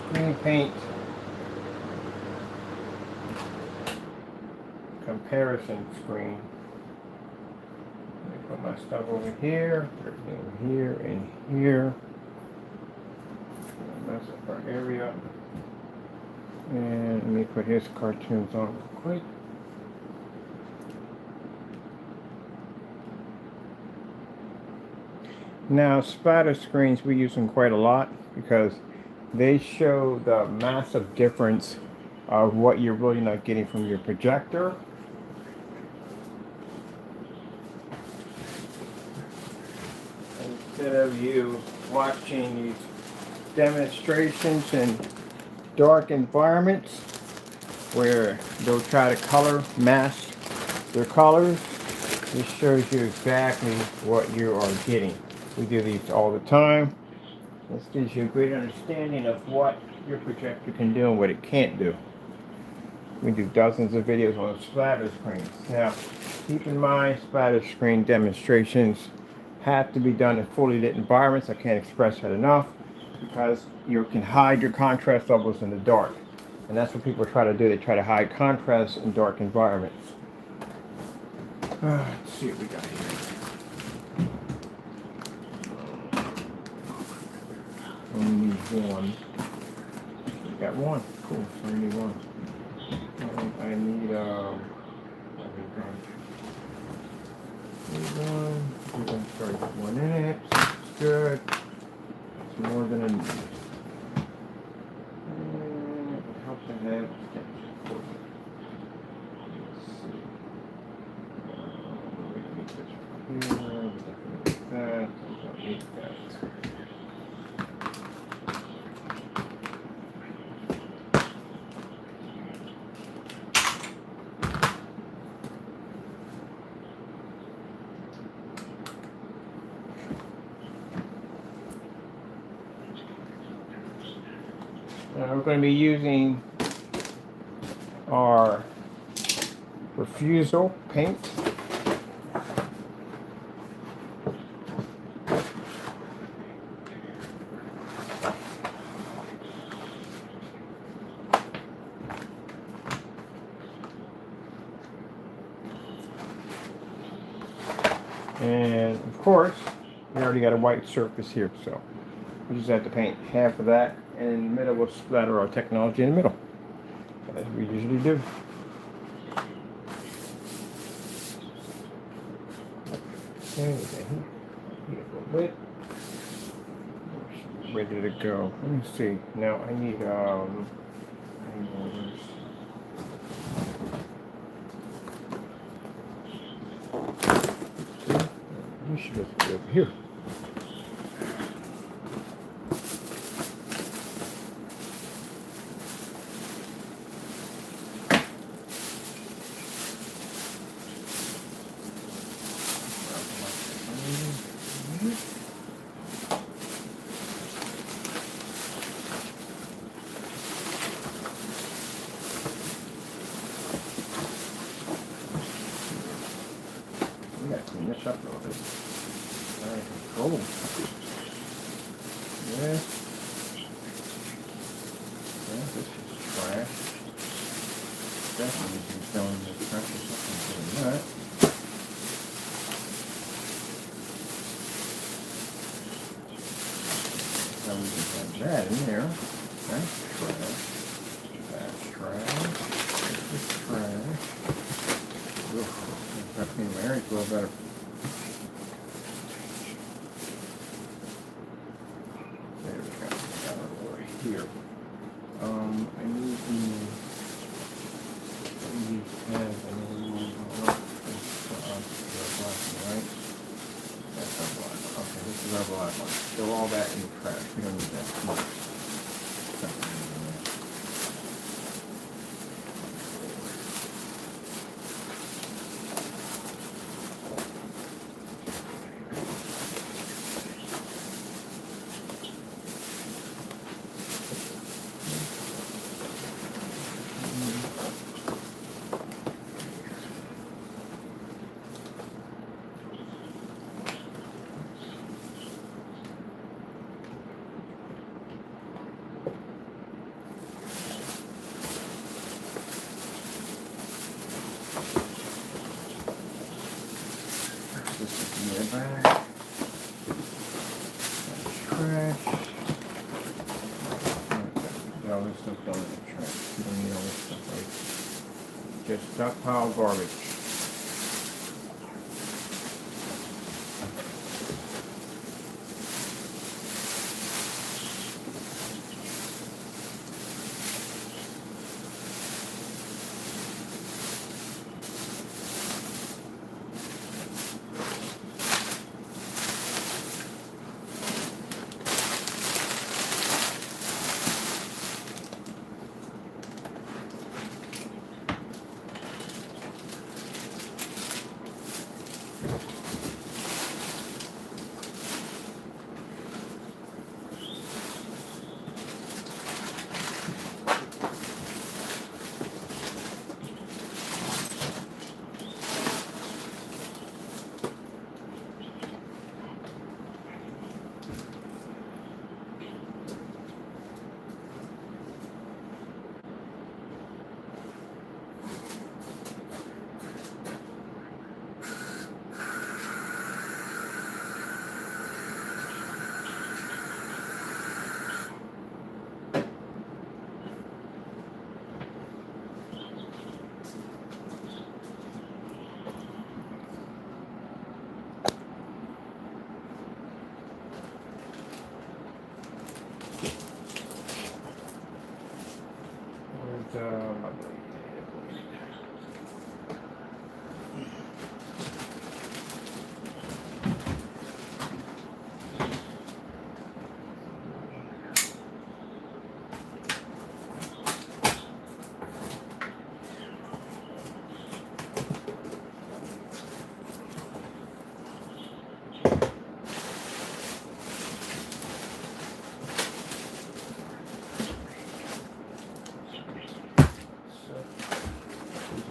screen paint comparison screen. Let me put my stuff over here, everything over here and here. Mess up our area. And let me put his cartoons on real quick. Now, splatter screens we use them quite a lot because they show the massive difference of what you're really not getting from your projector. Instead of you watching these demonstrations in dark environments where they'll try to color mask their colors, this shows you exactly what you are getting. We do these all the time. This gives you a great understanding of what your projector can do and what it can't do. We do dozens of videos on splatter screens. Now, keep in mind, splatter screen demonstrations have to be done in fully lit environments. I can't express that enough because you can hide your contrast levels in the dark. And that's what people try to do. They try to hide contrast in dark environments. Let's see what we got here. Only need one. We got one. Cool. I only need one. I need one. We're going to start with one in it. It's good. It's more than I need. And it would help to have. Let's see. We need this right here. We definitely need that. We don't need that. We're going to be using our refusal paint. And of course, we already got a white surface here, so we just have to paint half of that, and in the middle we'll splatter our technology in the middle, as we usually do. Okay, a little bit. Ready to go. Let me see. Now I need we should just go over here. Clean this up a little bit. Alright, cool. Yeah. Yeah, this is trash. Definitely be filling the trash or something doing that. So we can have that in there. That's trash. That's trash. This is trash. Ugh, that clean my area a little better. There we go. Got it over here. I need these pens. I need black and white. That's our black one. Okay, this is our black one. Throw all that in the trash. We don't need that. Come on. back. Trash. All this stuff going in the trash. You don't need all this stuff, right? Just stockpile garbage.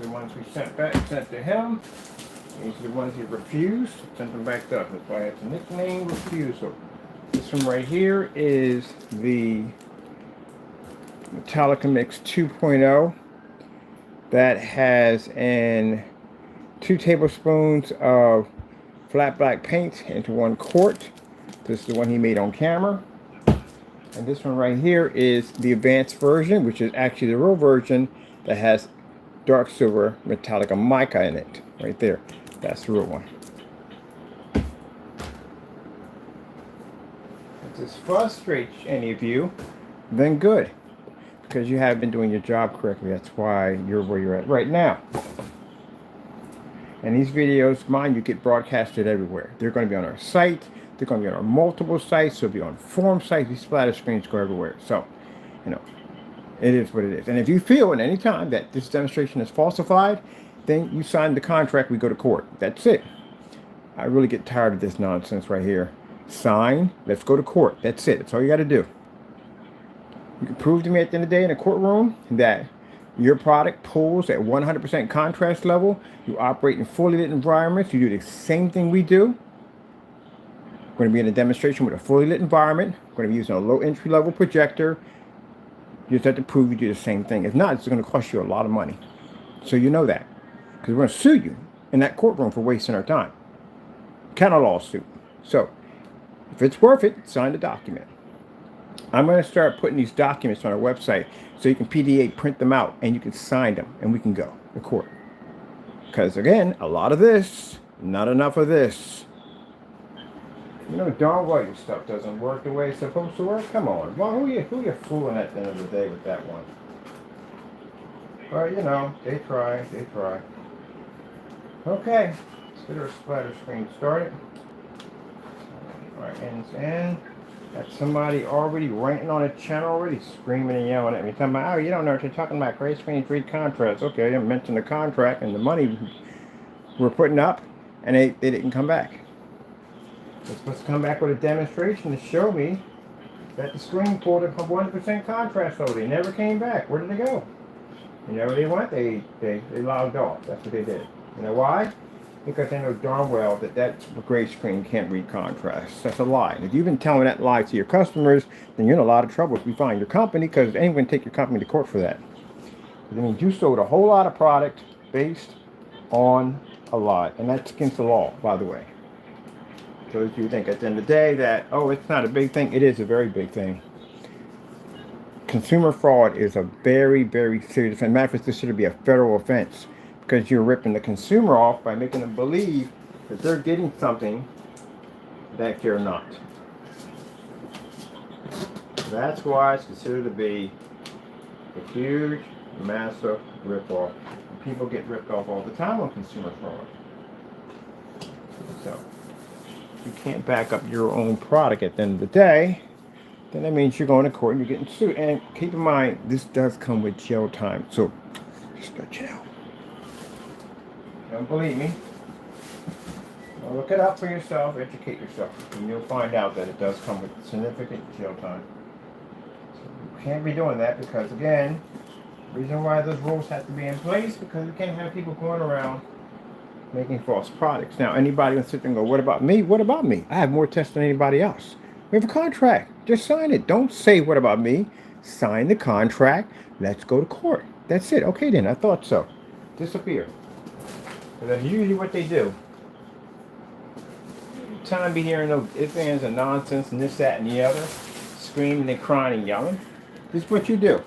The ones we sent to him. These are the ones he refused. Sent them back up. That's why it's a nickname, refusal. This one right here is the Metallica Mix 2.0. That has 2 tablespoons of flat black paint into 1 quart. This is the one he made on camera. And this one right here is the advanced version, which is actually the real version that has dark silver Metallica mica in it. Right there. That's the real one. If this frustrates any of you, then good. Because you haven't been doing your job correctly. That's why you're where you're at right now. And these videos, mind you, get broadcasted everywhere. They're going to be on our site. They're going to be on our multiple sites. They'll be on forum sites. These splatter screens go everywhere. So, you know, it is what it is. And if you feel at any time that this demonstration is falsified, then you sign the contract, we go to court. That's it. I really get tired of this nonsense right here. Sign, let's go to court. That's it. That's all you got to do. You can prove to me at the end of the day in a courtroom that your product pulls at 100% contrast level. You operate in fully lit environments. You do the same thing we do. We're going to be in a demonstration with a fully lit environment. We're going to be using a low entry level projector. You just have to prove you do the same thing. If not, it's going to cost you a lot of money. So you know that. Because we're going to sue you in that courtroom for wasting our time. Kind of lawsuit. So, if it's worth it, sign the document. I'm going to start putting these documents on our website so you can PDA print them out and you can sign them and we can go to court. Because again, a lot of this, not enough of this. You know darn well your stuff doesn't work the way it's supposed to work. Come on. Well, who you fooling at the end of the day with that one? Well, you know, they try. Okay, let's get our splatter screen started. Alright, ends in. Got somebody already ranting on a channel already, screaming and yelling at me, talking about, oh, you don't know what you're talking about, gray screen, free contracts. Okay, I didn't mention the contract and the money we're putting up, and they didn't come back. They're supposed to come back with a demonstration to show me that the screen pulled a 100% contrast over. They never came back. Where did they go? You know where they went? They logged off. That's what they did. You know why? Because they know darn well that gray screen can't read contrast. That's a lie. And if you've been telling that lie to your customers, then you're in a lot of trouble if you find your company, because anyone can take your company to court for that. That means you sold a whole lot of product based on a lie. And that's against the law, by the way. So you think at the end of the day that, oh, it's not a big thing. It is a very big thing. Consumer fraud is a very, very serious offense. Matter of fact, this should be a federal offense because you're ripping the consumer off by making them believe that they're getting something that you're not. That's why it's considered to be a huge, massive ripoff. People get ripped off all the time on consumer fraud. So, if you can't back up your own product at the end of the day, then that means you're going to court and you're getting sued. And keep in mind, this does come with jail time. So, just let you know. Don't believe me? Well, look it up for yourself, educate yourself, and you'll find out that it does come with significant jail time. So you can't be doing that because, again, the reason why those rules have to be in place because you can't have people going around making false products. Now, anybody will sit there and go, what about me? What about me? I have more tests than anybody else. We have a contract. Just sign it. Don't say, what about me? Sign the contract. Let's go to court. That's it. Okay, then. I thought so. Disappear. So that's usually what they do. Time be hearing those ifs, ands, and nonsense and this, that, and the other. Screaming and crying and yelling. This is what you do.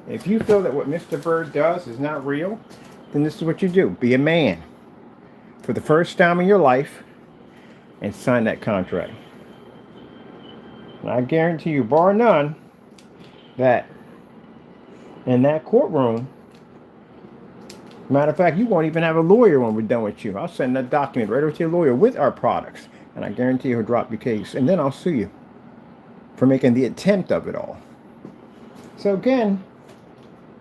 If you feel that what Mr. Bird does is not real, then this is what you do. Be a man for the first time in your life and sign that contract. And I guarantee you, bar none, that in that courtroom, matter of fact, you won't even have a lawyer when we're done with you. I'll send that document right over to your lawyer with our products. And I guarantee he'll drop your case. And then I'll sue you for making the attempt of it all. So again,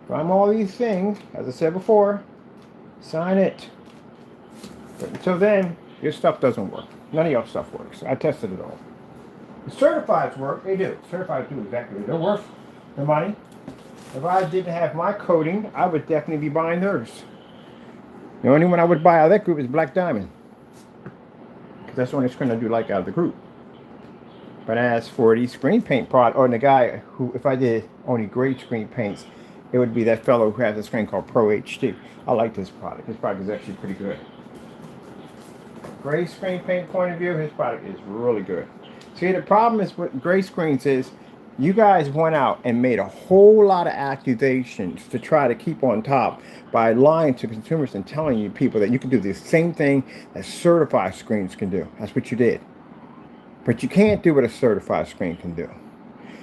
if I'm all these things, as I said before, sign it. But until then, your stuff doesn't work. None of your stuff works. I tested it all. The certifieds work. They do. Certifieds do exactly. They're worth the money. If I didn't have my coating, I would definitely be buying theirs. The only one I would buy out of that group is Black Diamond. Because that's the only screen I do like out of the group. But as for these screen paint product, or the guy who, if I did only gray screen paints, it would be that fellow who has a screen called Pro HD. I like this product. His product is actually pretty good. Gray screen paint point of view, his product is really good. See, the problem is with gray screens is you guys went out and made a whole lot of accusations to try to keep on top by lying to consumers and telling you people that you can do the same thing that certified screens can do. That's what you did. But you can't do what a certified screen can do.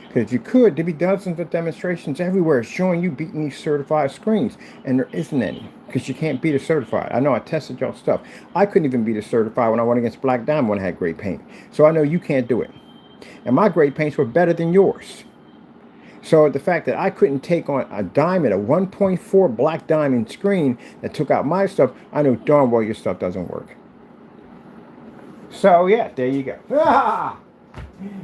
Because if you could, there'd be dozens of demonstrations everywhere showing you beating these certified screens. And there isn't any. Because you can't beat a certified. I know I tested y'all stuff. I couldn't even beat a certified when I went against Black Diamond when I had gray paint. So I know you can't do it. And my gray paints were better than yours. So the fact that I couldn't take on a diamond, a 1.4 Black Diamond screen that took out my stuff, I know darn well your stuff doesn't work. So yeah, there you go.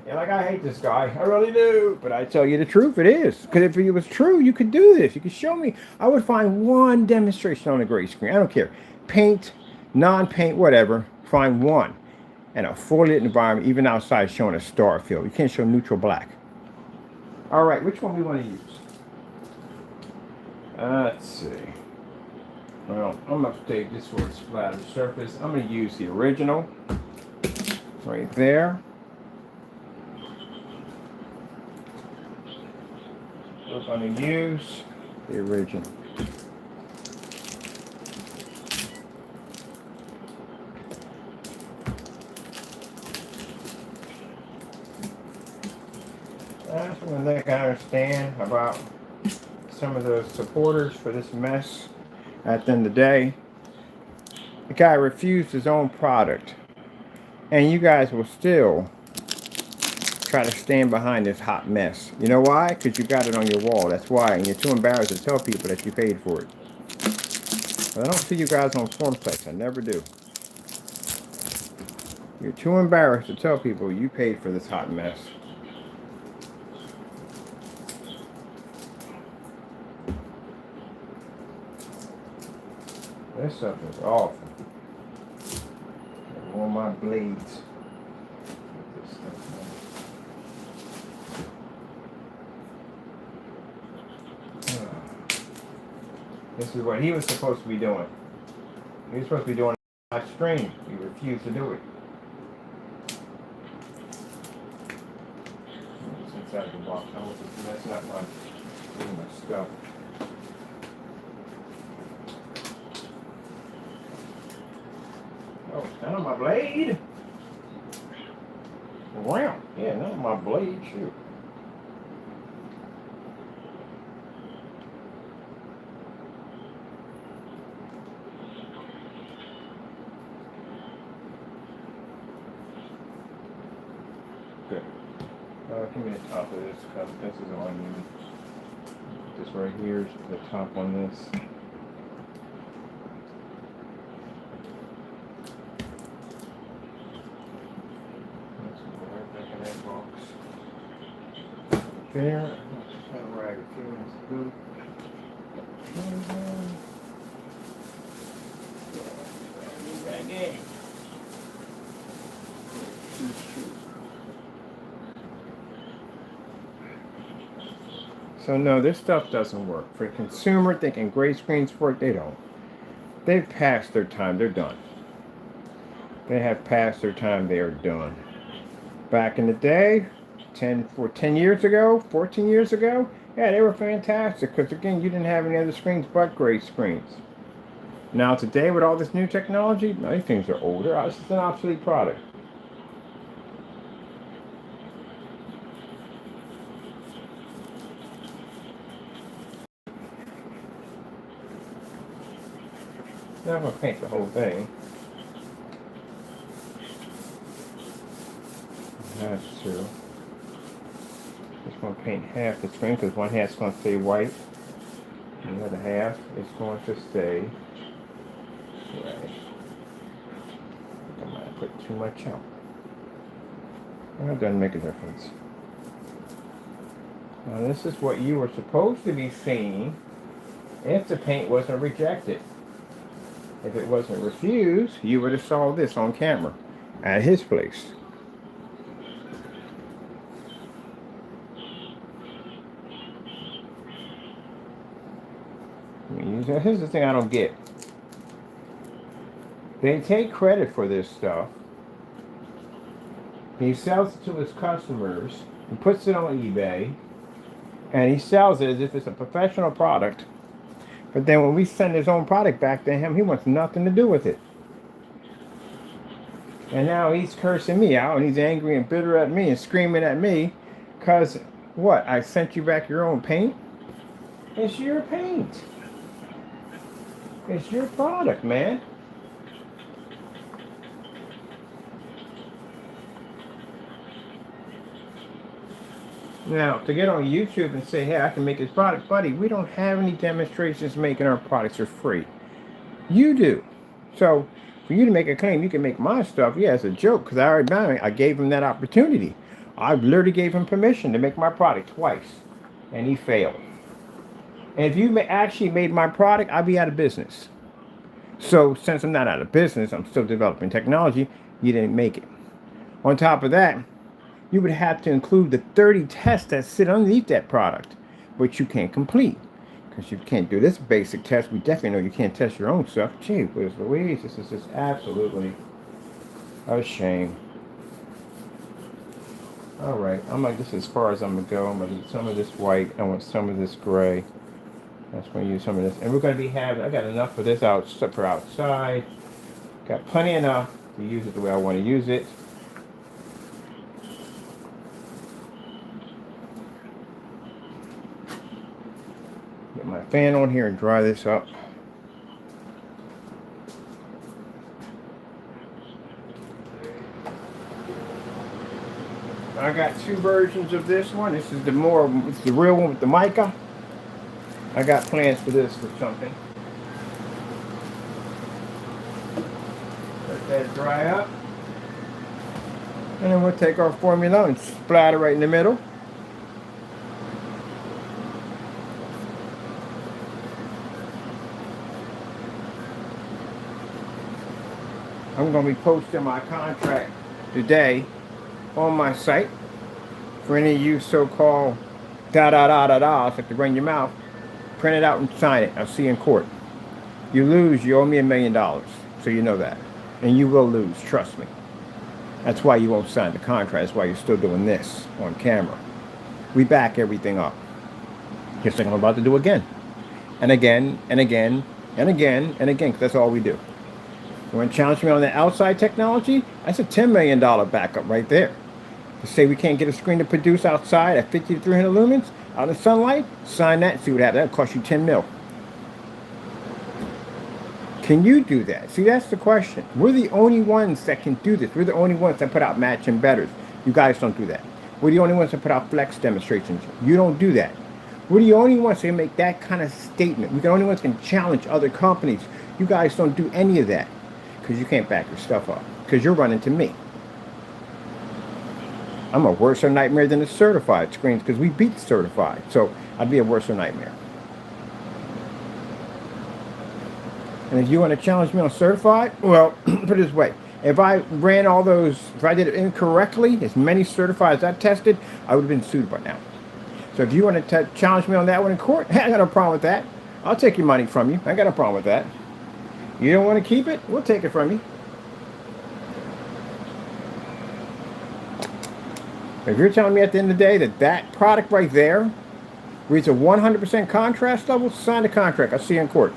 And like, I hate this guy. I really do. But I tell you the truth, it is. Because if it was true, you could do this. You could show me. I would find one demonstration on a gray screen. I don't care. Paint, non-paint, whatever. Find one. In a fully lit environment, even outside, showing a star field. You can't show neutral black. All right, which one we want to use? Let's see. Well, I'm going to take this for a splatter surface. I'm going to use the original. Right there. We're going to use the original. That's one thing I understand about some of the supporters for this mess. At the end of the day, the guy refused his own product. And you guys will still try to stand behind this hot mess. You know why? Because you got it on your wall. That's why. And you're too embarrassed to tell people that you paid for it. But I don't see you guys on FormPlex. I never do. You're too embarrassed to tell people you paid for this hot mess. This stuff is awful. I want my blades. This is what he was supposed to be doing. He was supposed to be doing my stream. He refused to do it. inside the box. I want to mess up my stuff. Oh, none of my blade. Wow. Yeah, none of my blade. Shoot. Good. Give me the top of this because this is all I need. This right here is the top on this. Let's go right back in that box. There. Let's try to rag a few minutes ago. Right there. So no, this stuff doesn't work. For a consumer thinking gray screens work, they don't. They've passed their time, they're done. They have passed their time, they are done. Back in the day, 10 years ago, 14 years ago, yeah, they were fantastic because again, you didn't have any other screens but gray screens. Now today, with all this new technology, these things are older. This is an obsolete product. Now I'm going to paint the whole thing. That's true. Just going to paint half the screen because one half's going to stay white. And the other half is going to stay gray. I might put too much out. That doesn't make a difference. Now this is what you were supposed to be seeing if the paint wasn't rejected. If it wasn't refused, you would have saw this on camera at his place. Here's the thing I don't get. They take credit for this stuff. He sells it to his customers and puts it on eBay. And he sells it as if it's a professional product. But then when we send his own product back to him, he wants nothing to do with it. And now he's cursing me out and he's angry and bitter at me and screaming at me because what? I sent you back your own paint? It's your paint. It's your product, man. Now, to get on YouTube and say, hey, I can make this product, buddy, we don't have any demonstrations making our products for free. You do. So, for you to make a claim, you can make my stuff, yeah, it's a joke, because I gave him that opportunity. I literally gave him permission to make my product twice, and he failed. And if you actually made my product, I'd be out of business. So, since I'm not out of business, I'm still developing technology, you didn't make it. On top of that, you would have to include the 30 tests that sit underneath that product, which you can't complete. Because you can't do this basic test. We definitely know you can't test your own stuff. Gee whiz Louise, this is just absolutely a shame. Alright, I'm like this as far as I'm going to go. I'm going to do some of this white. I want some of this gray. That's going to use some of this. And we're going to be having, I got enough for this for outside. Got plenty enough to use it the way I want to use it. Get my fan on here and dry this up. I got two versions of this one. This is the real one with the mica. I got plans for this for something. Let that dry up. And then we'll take our formula and splatter right in the middle. I'm going to be posting my contract today on my site. For any of you so-called da-da-da-da-da's like to run your mouth, print it out and sign it. I'll see you in court. You lose, you owe me $1 million. So you know that. And you will lose, trust me. That's why you won't sign the contract. That's why you're still doing this on camera. We back everything up. Just like I'm about to do again. And again, and again, and again, and again, because that's all we do. You want to challenge me on the outside technology? That's a $10 million backup right there. To say we can't get a screen to produce outside at 50 to 300 lumens out in the sunlight, sign that and see what happens. That'll cost you 10 mil. Can you do that? See, that's the question. We're the only ones that can do this. We're the only ones that put out match embedders. You guys don't do that. We're the only ones that put out flex demonstrations. You don't do that. We're the only ones that can make that kind of statement. We're the only ones that can challenge other companies. You guys don't do any of that because you can't back your stuff up because you're running to me. I'm a worse nightmare than the certified screens because we beat the certified. So I'd be a worse nightmare. And if you want to challenge me on certified, well, put it this way. If I ran all those, if I did it incorrectly, as many certifieds I tested, I would have been sued by now. So if you want to challenge me on that one in court, I got no problem with that. I'll take your money from you. I got no problem with that. You don't want to keep it? We'll take it from you. If you're telling me at the end of the day that that product right there reads a 100% contrast level, sign the contract. I'll see you in court.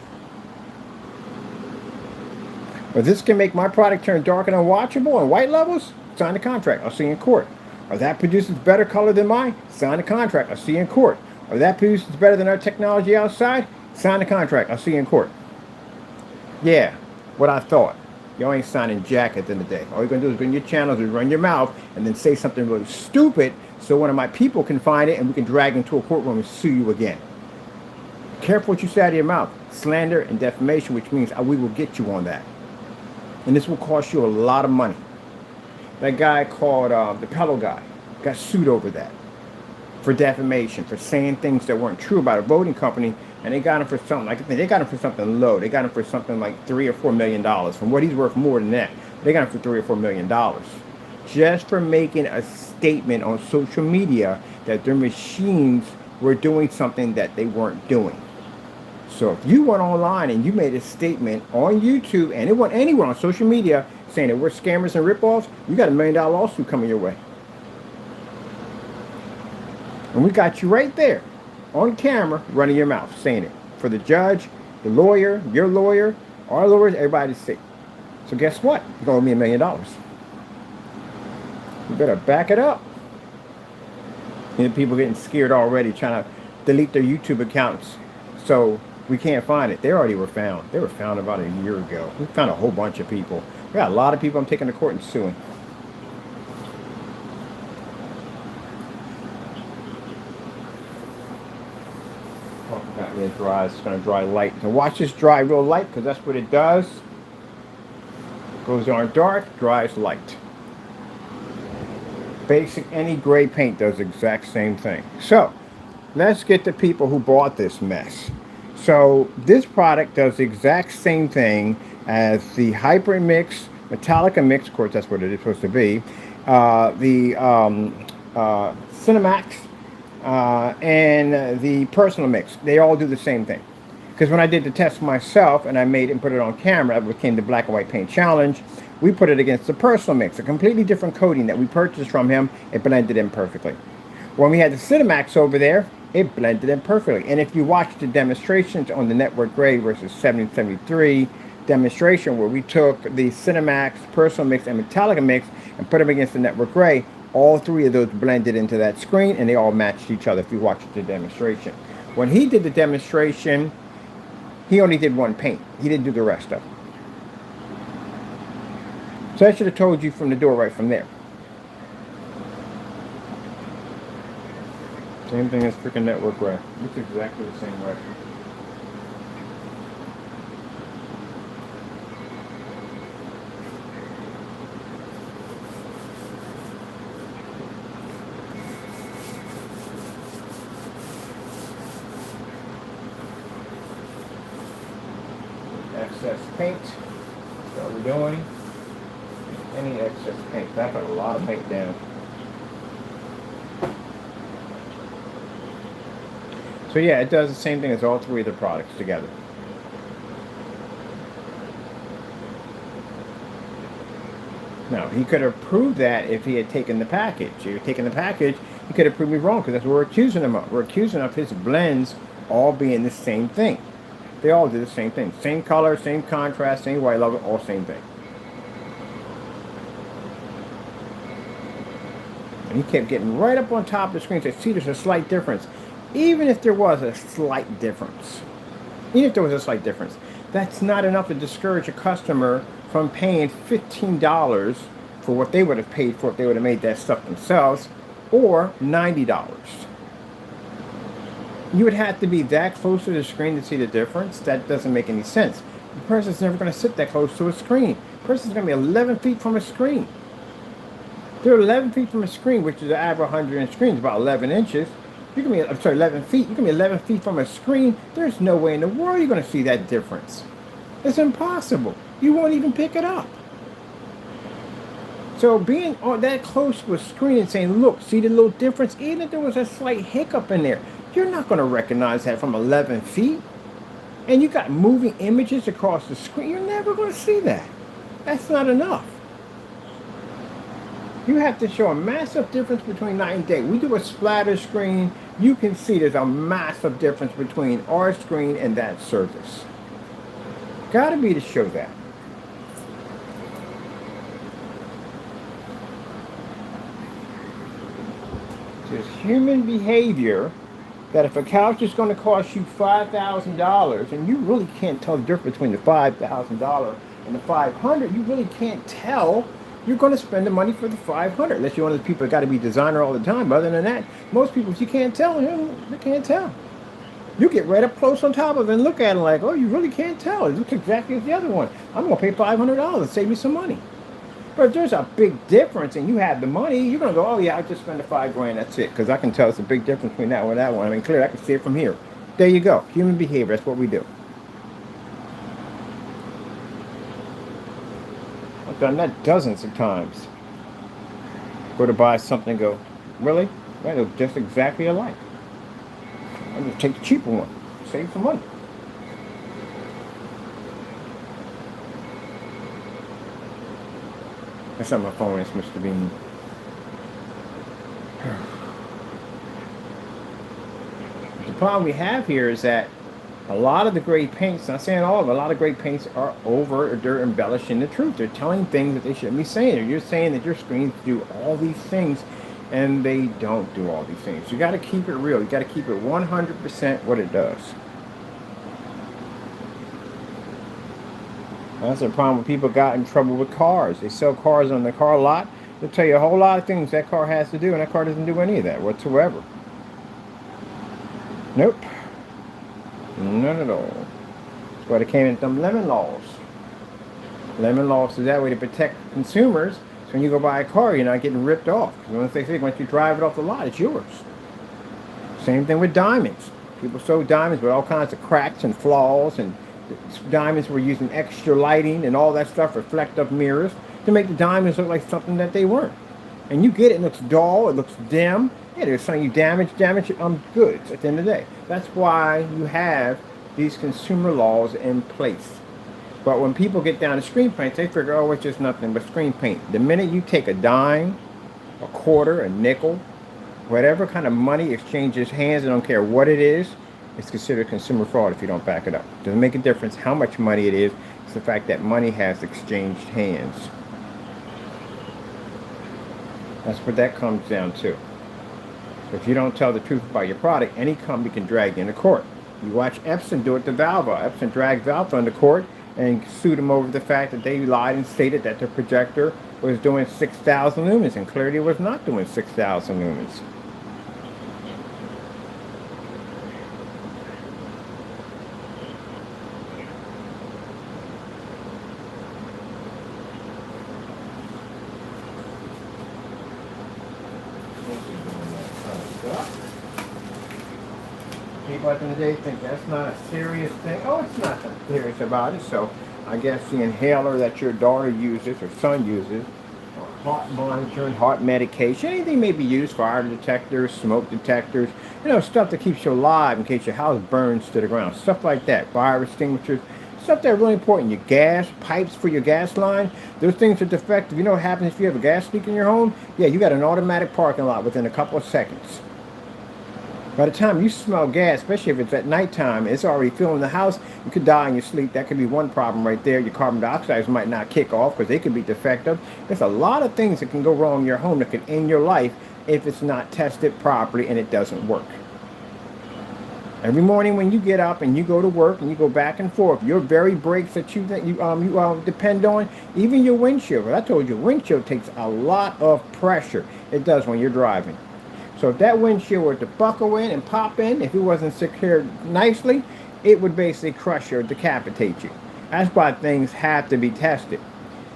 If this can make my product turn dark and unwatchable on white levels, sign the contract. I'll see you in court. Or that produces better color than mine, sign the contract. I'll see you in court. Or that produces better than our technology outside, sign the contract. I'll see you in court. Yeah, what I thought. Y'all ain't signing jack at the end of the day. All you're going to do is go in your channels and run your mouth and then say something really stupid so one of my people can find it and we can drag into a courtroom and sue you again. Careful what you say out of your mouth. Slander and defamation, which means we will get you on that. And this will cost you a lot of money. That guy called the Pello guy got sued over that for defamation, for saying things that weren't true about a voting company, and they got him for something like they got him for something low. They got him for something like $3 or $4 million. From what he's worth more than that, they got him for $3 or $4 million just for making a statement on social media that their machines were doing something that they weren't doing. So if you went online and you made a statement on YouTube and it went anywhere on social media saying that we're scammers and ripoffs, you got $1 million lawsuit coming your way. And we got you right there on camera running your mouth saying it for the judge, the lawyer, your lawyer, our lawyers, everybody to see. So guess what? You're going to owe me $1 million. You better back it up. And people getting scared already trying to delete their YouTube accounts. So we can't find it. They already were found. They were found about a year ago. We found a whole bunch of people. We got a lot of people I'm taking to court and suing. Oh, got me dry. It's going to dry light. So watch this dry real light because that's what it does. Goes on dark, dries light. Basic, any gray paint does the exact same thing. So let's get the people who bought this mess. So this product does the exact same thing as the Hypermix, Metallica Mix, of course that's what it is supposed to be, the Cinemax, and the Personal Mix. They all do the same thing. Because when I did the test myself and I made it and put it on camera, it became the Black and White Paint Challenge. We put it against the Personal Mix, a completely different coating that we purchased from him. It blended in perfectly. When we had the Cinemax over there, it blended in perfectly. And if you watch the demonstrations on the Network Gray versus 7073 demonstration where we took the Cinemax, Personal Mix, and Metallica Mix and put them against the Network Gray, all three of those blended into that screen and they all matched each other if you watched the demonstration. When he did the demonstration, he only did one paint. He didn't do the rest of it. So I should have told you from the door right from there. Same thing as freaking Network Gray. Looks exactly the same way. Excess paint. That's what we're doing. Any excess paint. I put a lot of paint down. So yeah, it does the same thing as all three of the products together. Now, he could have proved that if he had taken the package. He had taken the package, He could have proved me wrong because that's what we're accusing him of. We're accusing of his blends all being the same thing. They all do the same thing. Same color, same contrast, same white level, all same thing. And he kept getting right up on top of the screen and said, see, there's a slight difference. Even if there was a slight difference, that's not enough to discourage a customer from paying $15 for what they would have paid for if they would have made that stuff themselves, or $90. You would have to be that close to the screen to see the difference. That doesn't make any sense. The person's never going to sit that close to a screen. The person's going to be 11 feet from a screen. They're 11 feet from a screen, which is the average 100-inch screen, is about 11 inches. You can be, 11 feet. You can be 11 feet from a screen. There's no way in the world you're going to see that difference. It's impossible. You won't even pick it up. So being on that close to a screen and saying, look, see the little difference? Even if there was a slight hiccup in there, you're not going to recognize that from 11 feet. And you got moving images across the screen. You're never going to see that. That's not enough. You have to show a massive difference between night and day. We do a splatter screen. You can see there's a massive difference between our screen and that surface. Got to be to show that. There's human behavior that if a couch is going to cost you $5,000 and you really can't tell the difference between the $5,000 and the $500, you really can't tell. You're going to spend the money for the $500 unless you're one of the people that got to be designer all the time. But other than that, most people, if you can't tell, you can't tell. You get right up close on top of it and look at it like, oh, you really can't tell. It looks exactly as the other one. I'm going to pay $500 to save me some money. But if there's a big difference and you have the money, you're going to go, oh yeah, I'll just spend the $5,000, that's it. Because I can tell it's a big difference between that one and that one. I mean, clearly I can see it from here. There you go. Human behavior, that's what we do. I've done that dozens of times. Go to buy something and go, really? Right, it looks just exactly alike. I'll just take the cheaper one. Save some money. That's not my phone, it's Mr. Bean. The problem we have here is that a lot of the great paints, not saying all of them, a lot of great paints are over or they're embellishing the truth. They're telling things that they shouldn't be saying. You're saying that your screens do all these things and they don't do all these things. You got to keep it real. You got to keep it 100% what it does. That's the problem when people got in trouble with cars. They sell cars on the car lot. They'll tell you a whole lot of things that car has to do, and that car doesn't do any of that whatsoever. Nope. None at all. That's why they came in them lemon laws. Lemon laws is that way to protect consumers. So when you go buy a car, you're not getting ripped off. Once they say, once you drive it off the lot, it's yours. Same thing with diamonds. People sold diamonds with all kinds of cracks and flaws, and diamonds were using extra lighting and all that stuff, reflective mirrors, to make the diamonds look like something that they weren't. And you get it, it looks dull, it looks dim. Yeah, there's something you damage goods at the end of the day. That's why you have these consumer laws in place. But when people get down to screen paint, they figure, oh, it's just nothing but screen paint. The minute you take a dime, a quarter, a nickel, whatever kind of money exchanges hands, I don't care what it is, it's considered consumer fraud if you don't back it up. It doesn't make a difference how much money it is. It's the fact that money has exchanged hands. That's what that comes down to. If you don't tell the truth about your product, any company can drag you into court. You watch Epson do it to Valva. Epson dragged Valva into court and sued them over the fact that they lied and stated that their projector was doing 6,000 lumens, and clearly it was not doing 6,000 lumens. People at the end of the day think that's not a serious thing. Oh, it's not that serious about it. So I guess the inhaler that your daughter uses or son uses, or heart monitoring, heart medication, anything may be used, fire detectors, smoke detectors, stuff that keeps you alive in case your house burns to the ground, stuff like that, fire extinguishers. stuff that's really important. Your gas pipes for your gas line, those things are defective. You know what happens if you have a gas leak in your home? Yeah, you got an automatic parking lot within a couple of seconds. By the time you smell gas, especially if it's at nighttime, it's already filling the house, you could die in your sleep. That could be one problem right there. Your carbon dioxide might not kick off because they could be defective. There's a lot of things that can go wrong in your home that can end your life if it's not tested properly and it doesn't work. Every morning when you get up and you go to work and you go back and forth, your very brakes that you depend on, even your windshield. I told you, windshield takes a lot of pressure. It does when you're driving. So if that windshield were to buckle in and pop in, if it wasn't secured nicely, it would basically crush you or decapitate you. That's why things have to be tested.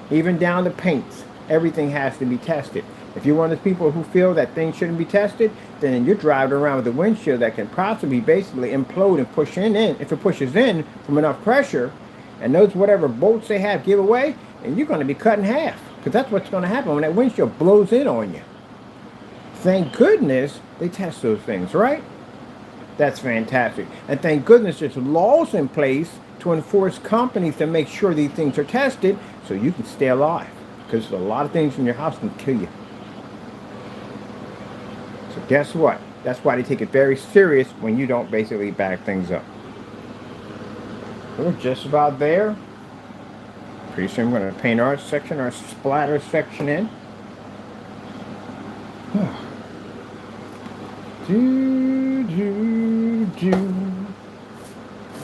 Even down to paints, everything has to be tested. If you're one of the people who feel that things shouldn't be tested, then you're driving around with a windshield that can possibly basically implode and push in. If it pushes in from enough pressure, and those whatever bolts they have give away, and you're going to be cut in half. Because that's what's going to happen when that windshield blows in on you. Thank goodness they test those things, right? That's fantastic. And thank goodness there's laws in place to enforce companies to make sure these things are tested so you can stay alive. Because a lot of things in your house can kill you. So guess what? That's why they take it very serious when you don't basically back things up. We're just about there. Pretty soon we're going to paint our section, our splatter section in. And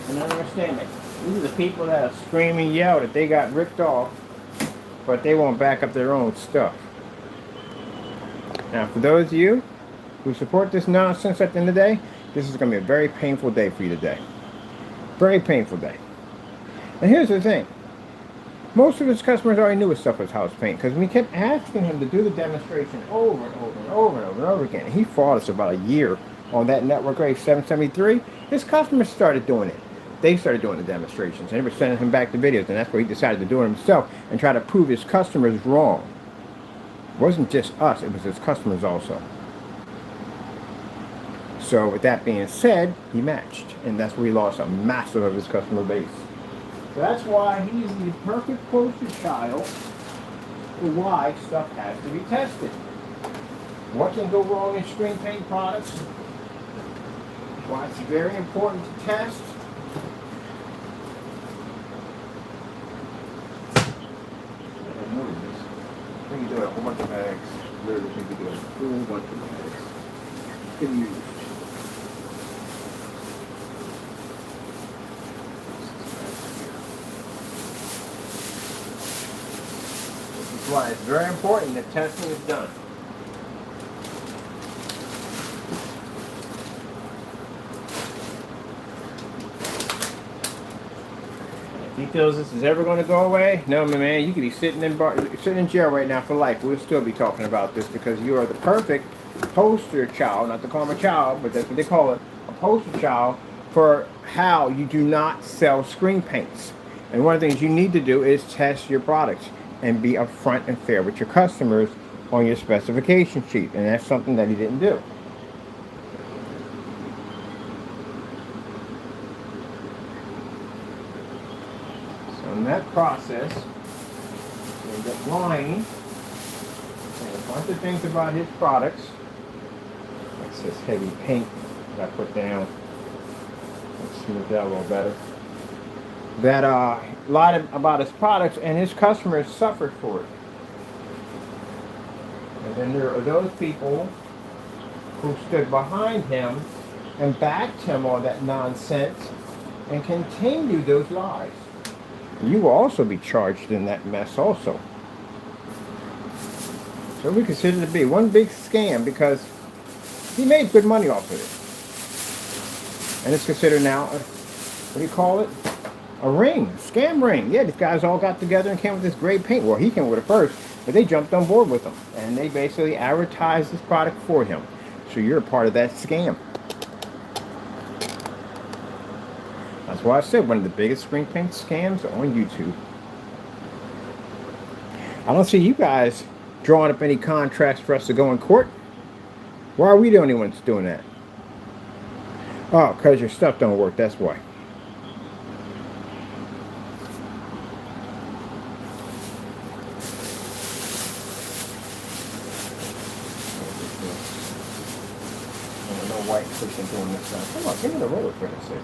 I understand that these are the people that scream and yell that they got ripped off, but they won't back up their own stuff. Now, for those of you who support this nonsense at the end of the day, this is going to be a very painful day for you today. Very painful day. And here's the thing. Most of his customers already knew his stuff was house paint because we kept asking him to do the demonstration over and over and over and over and over again. And he fought us about a year on that network grade 773. His customers started doing it. They started doing the demonstrations. And they were sending him back the videos. And that's where he decided to do it himself and try to prove his customers wrong. It wasn't just us. It was his customers also. So with that being said, he matched. And that's where he lost a massive of his customer base. So that's why he's the perfect poster child for why stuff has to be tested. What can go wrong in screen paint products? Why it's very important to test. We can do a whole bunch of bags. Literally, we can do a whole bunch of bags. Can use. This is why it's very important that testing is done. He feels this is ever going to go away. No, man, you could be sitting in jail right now for life. We'll still be talking about this because you are the perfect poster child, not to call him a child, but that's what they call it, a poster child for how you do not sell screen paints. And one of the things you need to do is test your products and be upfront and fair with your customers on your specification sheet. And that's something that he didn't do. In that process, we get line and a bunch of things about his products. Like this heavy paint that I put down. Let's smooth that a little better. That a lot about his products, and his customers suffered for it. And then there are those people who stood behind him and backed him on that nonsense and continued those lies. You will also be charged in that mess also. So we consider it to be one big scam because he made good money off of it. And it's considered now, what do you call it? A ring, scam ring. Yeah, these guys all got together and came with this great paint. Well, he came with it first, but they jumped on board with him. And they basically advertised this product for him. So you're a part of that scam. That's why I said one of the biggest screen paint scams are on YouTube. I don't see you guys drawing up any contracts for us to go in court. Why are we the only ones doing that? Oh, because your stuff don't work, that's why. doing this now. Come on, give me the roller for the six.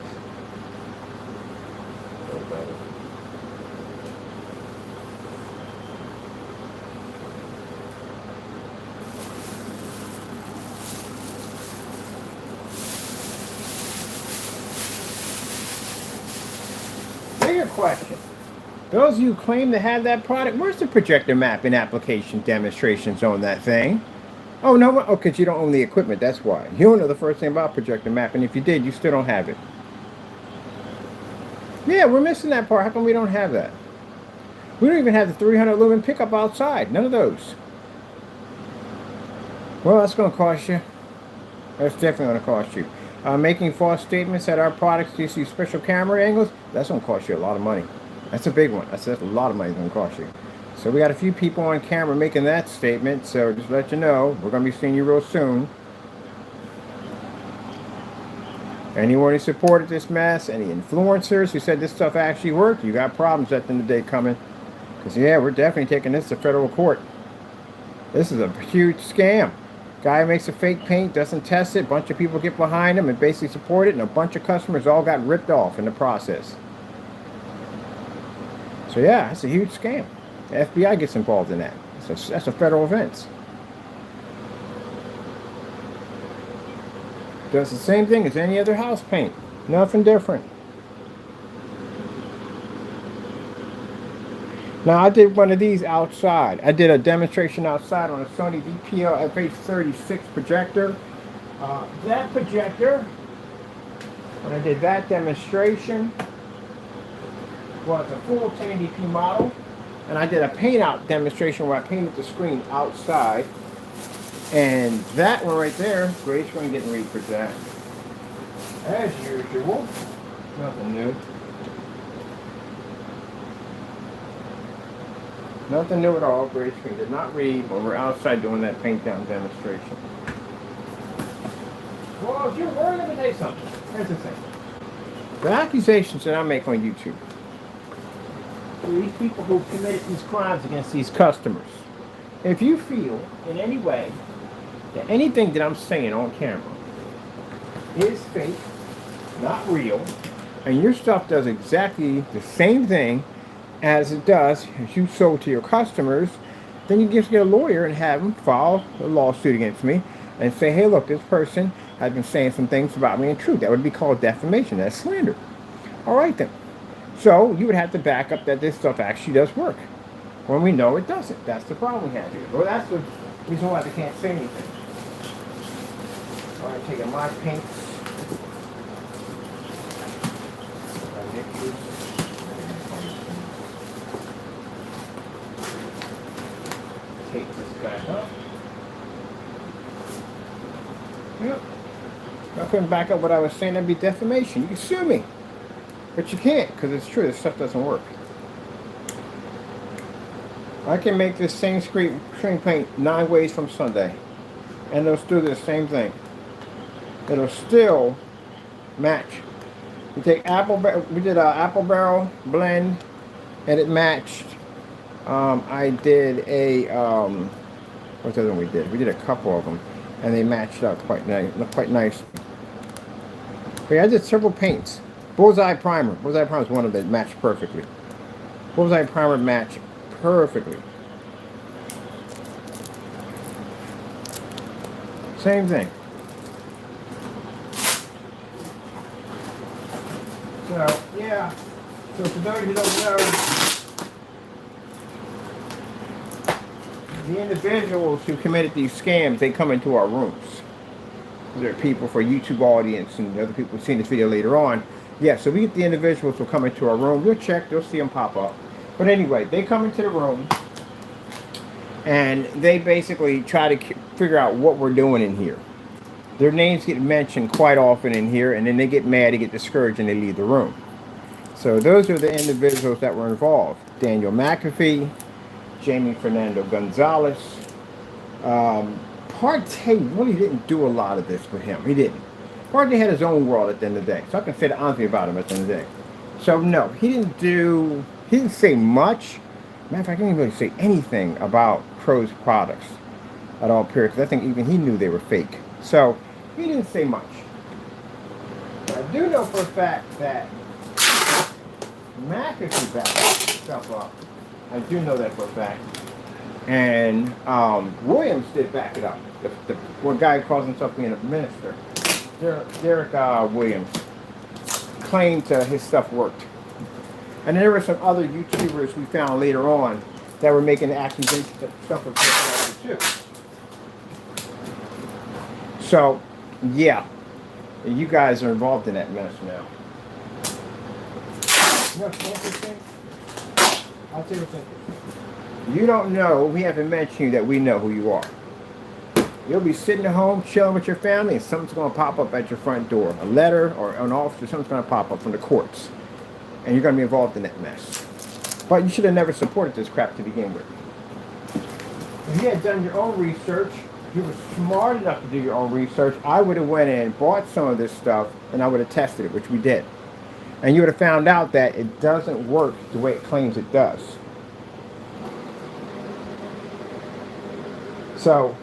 Bigger question. Those of you who claim to have that product, where's the projector mapping application demonstrations on that thing? Oh, no, oh, because you don't own the equipment, that's why. You don't know the first thing about projector mapping. If you did, you still don't have it. Yeah, we're missing that part. How come we don't have that? We don't even have the 300 lumen pickup outside. None of those. Well, that's going to cost you. That's definitely going to cost you. Making false statements that our products use these special camera angles, that's going to cost you a lot of money. That's a big one. That's a lot of money it's going to cost you. So we got a few people on camera making that statement. So just to let you know, we're going to be seeing you real soon. Anyone who supported this mess, any influencers who said this stuff actually worked, you got problems at the end of the day coming. Because yeah, we're definitely taking this to federal court. This is a huge scam. Guy makes a fake paint, doesn't test it, a bunch of people get behind him and basically support it, and a bunch of customers all got ripped off in the process. So yeah, it's a huge scam. The FBI gets involved in that. That's a federal offense. Does the same thing as any other house paint. Nothing different. Now I did one of these outside. I did a demonstration outside on a Sony DPL FH36 projector. That projector, when I did that demonstration, was a full 1080p model. And I did a paint out demonstration where I painted the screen outside. And that one right there, gray screen didn't read for that. As usual, nothing new. Nothing new at all. Gray screen did not read when we're outside doing that paint down demonstration. Well, if you're worried, let me tell you something. Here's the thing. The accusations that I make on YouTube, these people who committed these crimes against these customers, if you feel in any way that anything that I'm saying on camera is fake, not real, and your stuff does exactly the same thing as it does as you sold to your customers, then you just get a lawyer and have them file a lawsuit against me and say, hey, look, this person has been saying some things about me and true. That would be called defamation. That's slander. All right, then. So you would have to back up that this stuff actually does work when we know it doesn't. That's the problem we have here. Well, that's the reason why they can't say anything. All right, taking my paints. Take this back up. Yep. I couldn't back up what I was saying. That'd be defamation. You can sue me. But you can't, because it's true. This stuff doesn't work. I can make this same screen paint 9 ways from Sunday. And it'll still do the same thing. It'll still match. We take we did an apple barrel blend, and it matched. I did a, what's the other one we did? We did a couple of them, and they matched up quite nice. Looked quite nice. But yeah, I did several paints. Bullseye primer. Bullseye primer is one of them that matched perfectly. Bullseye primer matched perfectly. Same thing. So, yeah. So for those who don't know, the individuals who committed these scams, they come into our rooms. There are people for YouTube audience and other people seeing this video later on. Yeah, so we get the individuals who come into our room. We'll check. You'll see them pop up. But anyway, they come into the room and they basically try to figure out what we're doing in here. Their names get mentioned quite often in here, and then they get mad, they get discouraged, and they leave the room. So those are the individuals that were involved. Daniel McAfee, Jamie Fernando Gonzalez. Partey really didn't do a lot of this with him. He didn't. Partey had his own world at the end of the day. So I can say the honestly about him at the end of the day. So no, he didn't say much. Matter of fact, he didn't really say anything about Crow's products at all, period. Because I think even he knew they were fake. So he didn't say much. do know for a fact that McAfee backed stuff up. I do know that for a fact. And Williams did back it up. The one guy who calls himself being a minister, Derek Williams, claimed his stuff worked. And there were some other YouTubers we found later on that were making accusations that stuff was working too. So, yeah, you guys are involved in that mess now. You know what's interesting? I'll tell you what's interesting. You don't know, we haven't mentioned you that we know who you are. You'll be sitting at home chilling with your family and something's going to pop up at your front door. A letter or an officer, something's going to pop up from the courts. And you're going to be involved in that mess. But you should have never supported this crap to begin with. If you had done your own research, you were smart enough to do your own research, I would have went in and bought some of this stuff and I would have tested it, which we did. And you would have found out that it doesn't work the way it claims it does. So,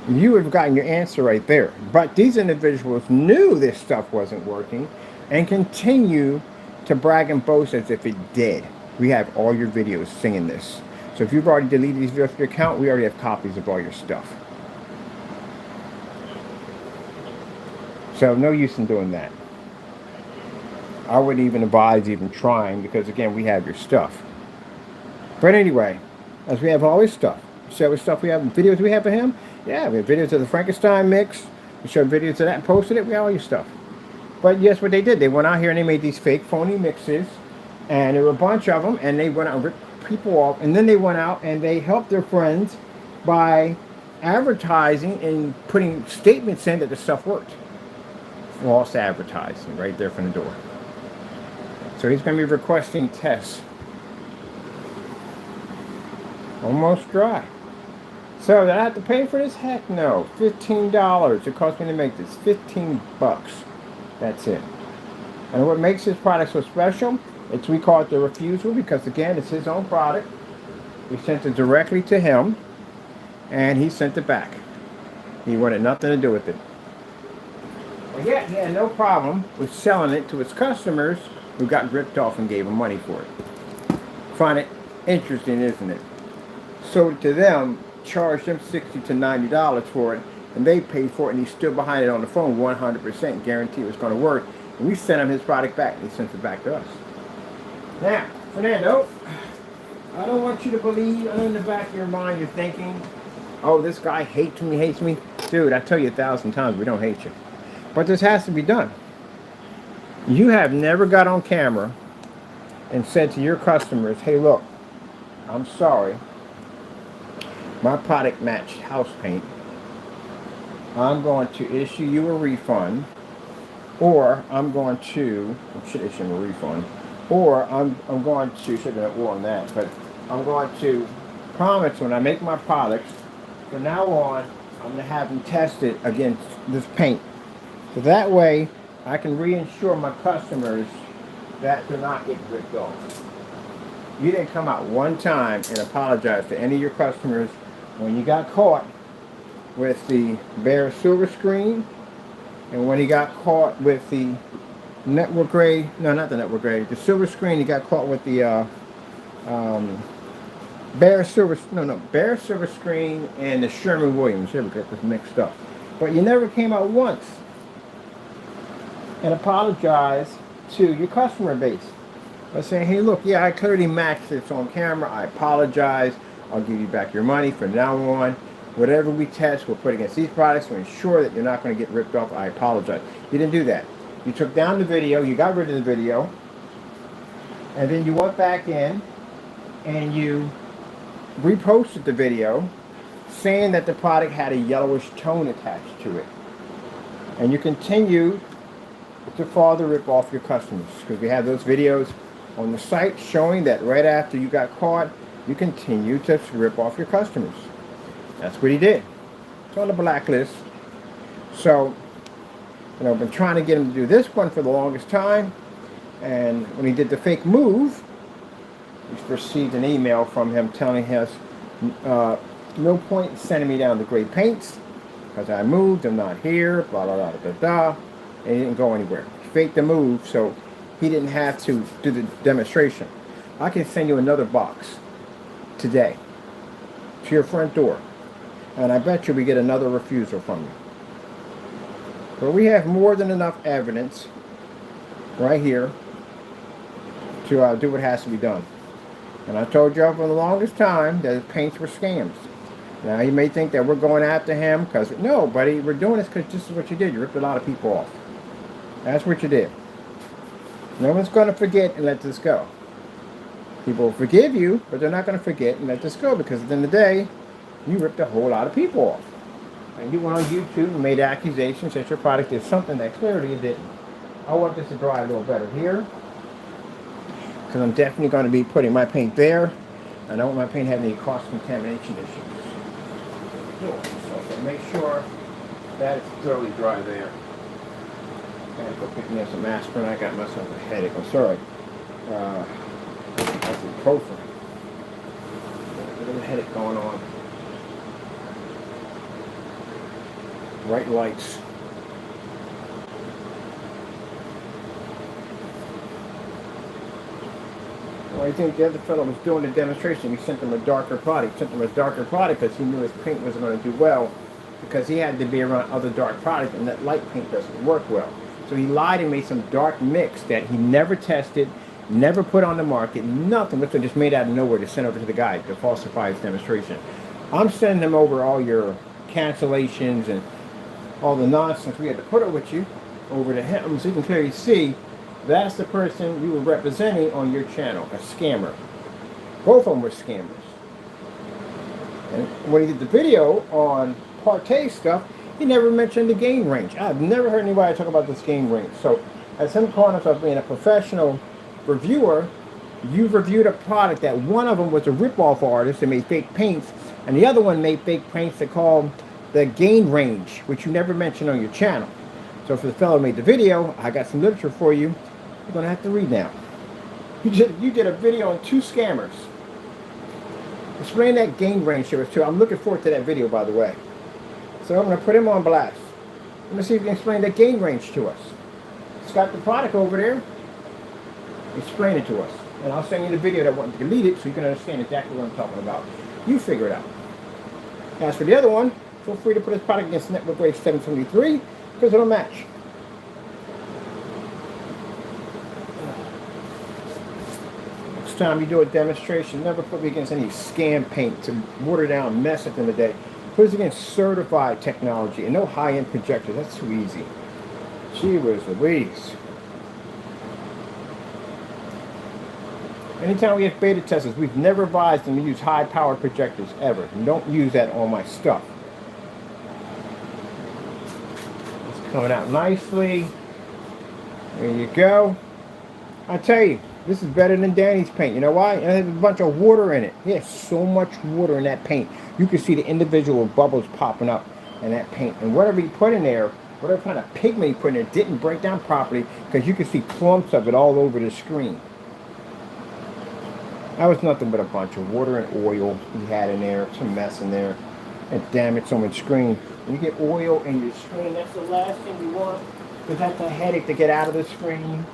you would have gotten your answer right there. But these individuals knew this stuff wasn't working and continue to brag and boast as if it did. We have all your videos singing this. So if you've already deleted these videos from your account, we already have copies of all your stuff. So no use in doing that. I wouldn't even advise even trying because again, we have your stuff. But anyway, as we have all his stuff. See what stuff we have, videos we have of him? Yeah, we have videos of the Frankenstein mix. We showed videos of that and posted it. We have all your stuff. But yes, what they did, they went out here and they made these fake phony mixes. And there were a bunch of them. And they went out and ripped people off. And then they went out and they helped their friends by advertising and putting statements in that the stuff worked. False advertising right there from the door. So he's going to be requesting tests. Almost dry. So did I have to pay for this? Heck no. $15 it cost me to make this. 15 bucks. That's it. And what makes this product so special, we call it the refusal because again, it's his own product. We sent it directly to him and he sent it back. He wanted nothing to do with it. But yet he had no problem with selling it to his customers who got ripped off and gave him money for it. Find it interesting, isn't it? Sold it to them, charged them $60 to $90 for it, and they paid for it, and he's still behind it on the phone, 100% guarantee it was going to work. And we sent him his product back, and he sent it back to us. Now, Fernando, I don't want you to believe in the back of your mind you're thinking, oh, this guy hates me. Dude, I tell you 1,000 times, we don't hate you. But this has to be done. You have never got on camera and said to your customers, hey, look, I'm sorry. My product matched house paint. I'm going to issue you a refund, or I'm going to, I should issue him a refund, or I'm going to, should have done on that, but I'm going to promise when I make my products, from now on, I'm going to have them tested against this paint. So that way, I can reinsure my customers that they're not getting ripped off. You didn't come out one time and apologize to any of your customers when you got caught with the bare silver screen and when he got caught with the network grade, no, not the network grade, the silver screen, he got caught with the bare silver screen and the Sherman-Williams. Here we got this mixed up. But you never came out once and apologized to your customer base by saying, hey, look, yeah, I clearly matched this on camera. I apologize. I'll give you back your money from now on. Whatever we test, we'll put against these products to ensure that you're not going to get ripped off. I apologize. You didn't do that. You took down the video. You got rid of the video. And then you went back in and you reposted the video saying that the product had a yellowish tone attached to it. And you continued to further rip off your customers because we have those videos on the site showing that right after you got caught, you continue to rip off your customers. That's what he did. It's on the blacklist. So, I've been trying to get him to do this one for the longest time. And when he did the fake move, we received an email from him telling us, no point in sending me down the gray paints because I moved, I'm not here, blah, blah, blah, blah, blah. and he didn't go anywhere. He faked the move, so he didn't have to do the demonstration. I can send you another box today to your front door, and I bet you we get another refusal from you. But we have more than enough evidence right here to do what has to be done. And I told y'all for the longest time that his paints were scams. Now you may think that we're going after him because, no, buddy, we're doing this because this is what you did. You ripped a lot of people off. That's what you did. No one's going to forget and let this go. People will forgive you, but they're not going to forget and let this go because at the end of the day, you ripped a whole lot of people off. And you went on YouTube and made accusations that your product did something that clearly it didn't. I want this to dry a little better here because I'm definitely going to be putting my paint there. I don't want my paint having any cross-contamination issues. So make sure that it's thoroughly dry there. I gotta go pick me up some aspirin. I got myself a headache. I'm sorry. That's ibuprofen. A little headache going on. Bright lights. Well, I think the other fellow was doing the demonstration. He sent him a darker product. He sent him a darker product because he knew his paint wasn't going to do well because he had to be around other dark products and that light paint doesn't work well. So he lied and made some dark mix that he never tested, never put on the market, nothing. Literally just made out of nowhere to send over to the guy to falsify his demonstration. I'm sending him over all your cancellations and all the nonsense we had to put it with you over to him so you can clearly see that's the person you were representing on your channel, a scammer. Both of them were scammers. And when he did the video on Partey stuff, he never mentioned the gain range. I've never heard anybody talk about this gain range. So as him calling himself being a professional reviewer, you've reviewed a product that one of them was a rip-off artist that made fake paints, and the other one made fake paints that called the gain range, which you never mentioned on your channel. So for the fellow who made the video, I got some literature for you. You're going to have to read now. You did a video on 2 scammers. Explain that gain range to us too. I'm looking forward to that video, by the way. So I'm going to put him on blast. Let me see if you can explain that gain range to us. It's got the product over there. Explain it to us. And I'll send you the video that won't delete it so you can understand exactly what I'm talking about. You figure it out. As for the other one, feel free to put this product against Network Wave 773 because it'll match. Next time you do a demonstration, never put me against any scam paint to water down mess at the end of the day. Put us against certified technology and no high-end projectors. That's too easy. Gee whiz Louise. Anytime we have beta testers, we've never advised them to use high-powered projectors ever. And don't use that on my stuff. It's coming out nicely. There you go. I tell you, this is better than Danny's paint. You know why? It has a bunch of water in it. There's so much water in that paint. You can see the individual bubbles popping up in that paint. And whatever you put in there, whatever kind of pigment you put in there, didn't break down properly because you can see clumps of it all over the screen. That was nothing but a bunch of water and oil he had in there, some mess in there, and damaged someone's screen. When you get oil in your screen, that's the last thing you want, because that's a headache to get out of the screen.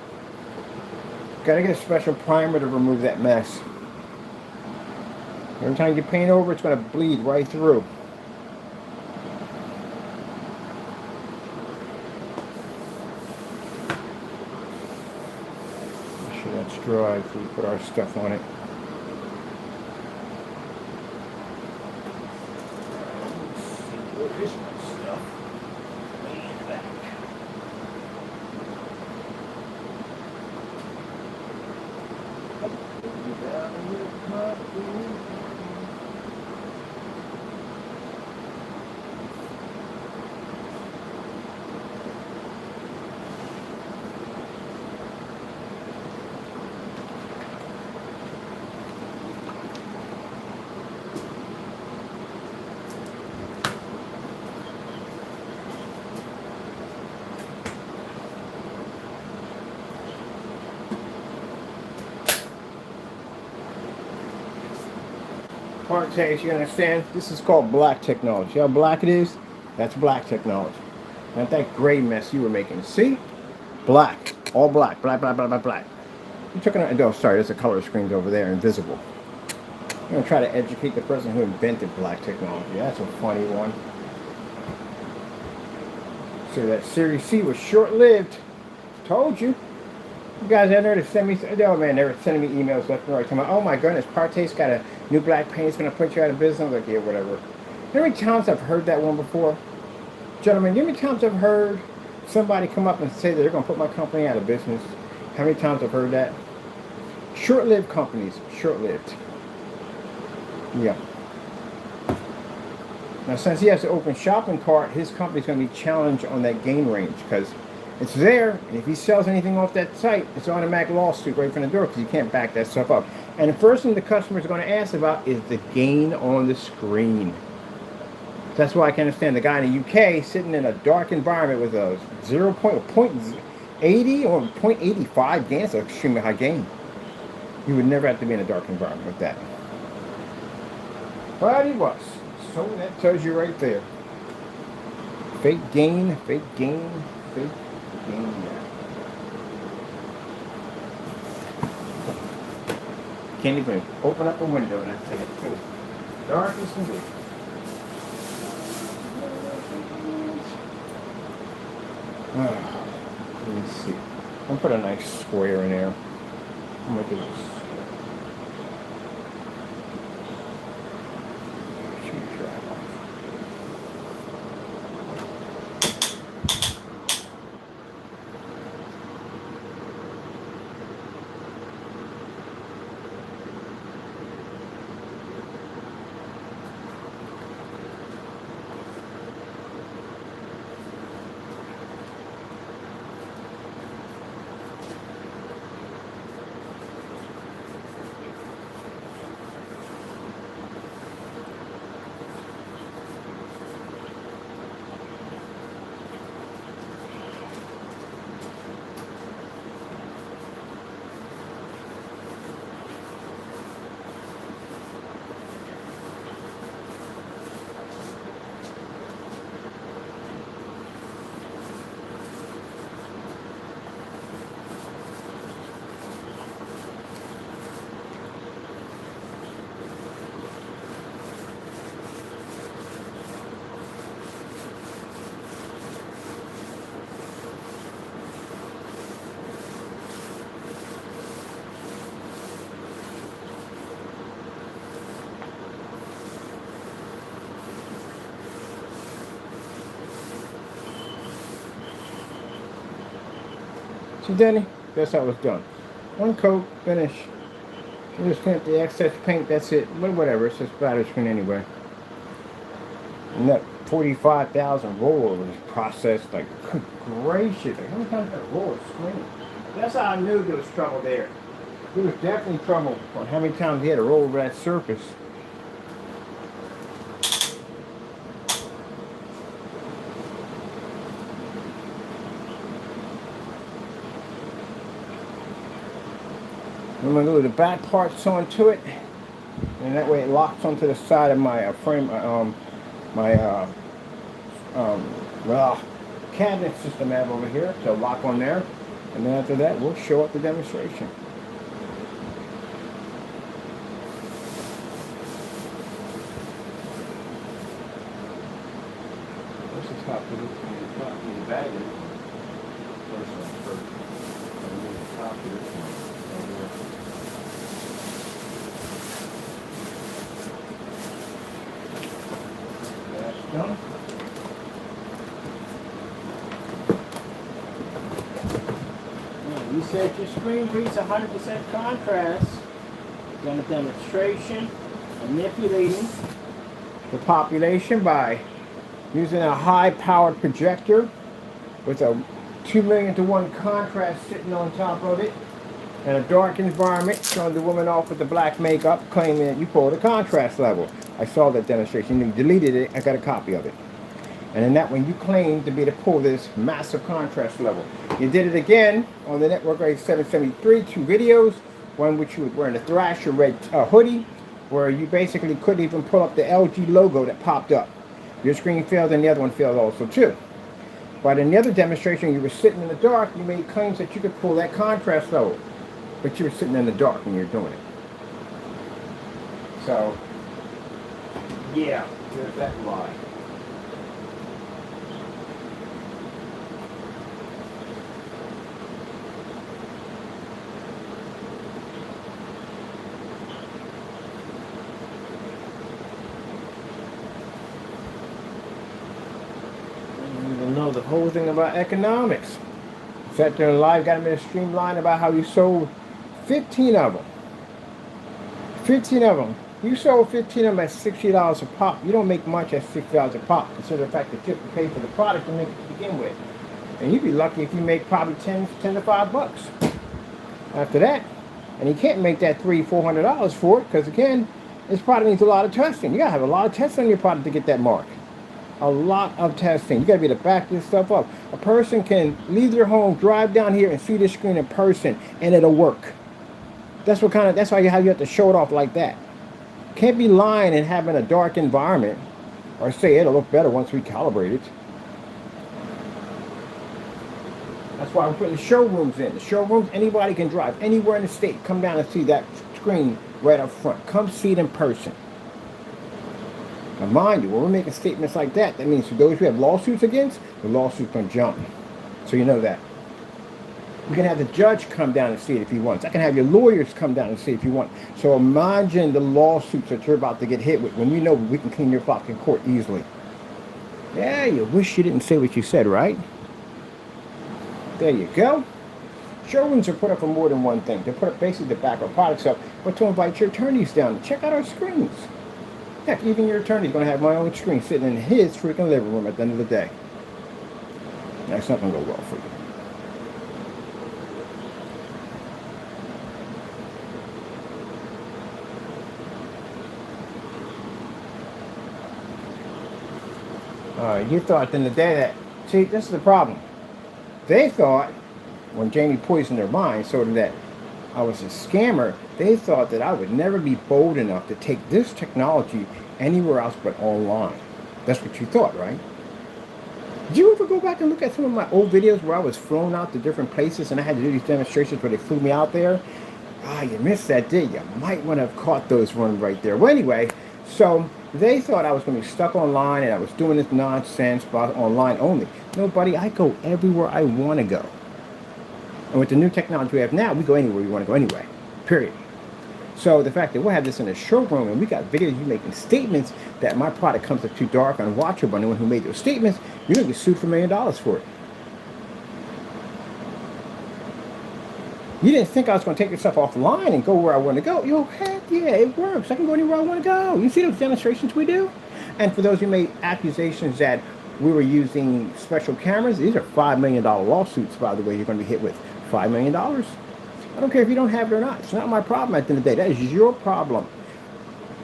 Gotta get a special primer to remove that mess. Every time you paint over, it's gonna bleed right through. Make sure that's dry before we put our stuff on it. Here's my stuff. Way in the back. Partey, you understand? This is called black technology. See how black it is? That's black technology. Not that gray mess you were making. See? Black. All black. Black, black, black, black, black. You took it. Oh, sorry. There's a color screen over there. Invisible. I'm going to try to educate the person who invented black technology. That's a funny one. So that Series C was short-lived. Told you. You guys out there to send me... Oh, man, they were sending me emails left and right. Talking about, oh, my goodness, Parte's got a new black paint. It's going to put you out of business. I'm like, yeah, whatever. You know how many times I've heard that one before? Gentlemen, you know how many times I've heard somebody come up and say that they're going to put my company out of business? How many times I've heard that? Short-lived companies. Short-lived. Yeah. Now, since he has an open shopping cart, his company's going to be challenged on that gain range because it's there, and if he sells anything off that site, it's an automatic lawsuit right from the door because you can't back that stuff up. And the first thing the customers are going to ask about is the gain on the screen. That's why I can understand the guy in the UK sitting in a dark environment with a 0.80 or 0.85 gain. That's an extremely high gain. You would never have to be in a dark environment with that. But he was. So that tells you right there. Fake gain, fake gain, fake gain. Can't even open up a window and that's it. Dark as can be. Let me see. I'll put a nice square in there. I'm gonna do this. See, Denny, that's how it's done. One coat, finish. You just clean up the excess paint, that's it. But whatever, it's a splatter screen anyway. And that 45,000 roller was processed like, good gracious. Like, how many times did that roller screen? That's how I knew there was trouble there. There was definitely trouble on how many times he had to roll over that surface. I'm going to glue the back parts onto it, and that way it locks onto the side of my frame, cabinet system I have over here. So lock on there, and then after that we'll show up the demonstration. This is how to do the bag. First one first. And then the top of this one. Done. You said your screen reads 100% contrast. Done a demonstration manipulating the population by using a high-powered projector with a 2,000,000 to 1 contrast sitting on top of it, and a dark environment showing the woman off with the black makeup, claiming that you pulled a contrast level. I saw that demonstration. You deleted it. I got a copy of it. And in that one, you claimed to be able to pull this massive contrast level. You did it again on the Network Race 773, 2 videos. One which you were wearing a Thrasher red hoodie, where you basically couldn't even pull up the LG logo that popped up. Your screen failed, and the other one failed also too. But in the other demonstration, you were sitting in the dark, you made claims that you could pull that contrast load. But you were sitting in the dark when you were doing it. So, yeah, there's that lie. Know the whole thing about economics. Sat there live, got them in a streamline about how you sold 15 of them. 15 of them. You sold 15 of them at $60 a pop. You don't make much at $60 a pop. Consider the fact that you have to pay for the product to make it to begin with. And you'd be lucky if you make probably 10 to $5 after that. And you can't make that $300-400 for it because again, this product needs a lot of testing. You gotta have a lot of tests on your product to get that mark. A lot of testing. You got to be able to back this stuff up. A person can leave their home, drive down here, and see this screen in person, and it'll work. That's why you have to show it off like that. Can't be lying and having a dark environment, or say it'll look better once we calibrate it. That's why we're putting the showrooms in. The showrooms, anybody can drive anywhere in the state. Come down and see that screen right up front. Come see it in person. Now mind you, when we're making statements like that, that means for those who have lawsuits against, the lawsuit's going to jump. So you know that. You can have the judge come down and see it if he wants. I can have your lawyers come down and see it if you want. So imagine the lawsuits that you're about to get hit with when we know we can clean your block in court easily. Yeah, you wish you didn't say what you said, right? There you go. Showrooms are put up for more than one thing. They're put up basically to back our products up, but to invite your attorneys down to check out our screens. Heck, even your attorney's going to have my own screen sitting in his freaking living room at the end of the day. That's not going to go well for you. You thought at the end of the day that, see, this is the problem. They thought, when Jamie poisoned their mind so that I was a scammer, they thought that I would never be bold enough to take this technology anywhere else but online. That's what you thought, right? Did you ever go back and look at some of my old videos where I was flown out to different places and I had to do these demonstrations where they flew me out there? Ah, you missed that, did you? Might want to have caught those ones right there. Well, anyway, so they thought I was going to be stuck online and I was doing this nonsense about online only. No, buddy, I go everywhere I want to go. And with the new technology we have now, we go anywhere we want to go anyway. Period. So the fact that we'll have this in a showroom and we got videos of you making statements that my product comes up too dark, unwatchable, anyone who made those statements, you're going to get sued for $1 million for it. You didn't think I was going to take yourself offline and go where I want to go. Yo, heck yeah, it works. I can go anywhere I want to go. You see those demonstrations we do? And for those who made accusations that we were using special cameras, these are $5 million lawsuits, by the way, you're going to be hit with. $5 million. I don't care if you don't have it or not. It's not my problem at the end of the day. That is your problem.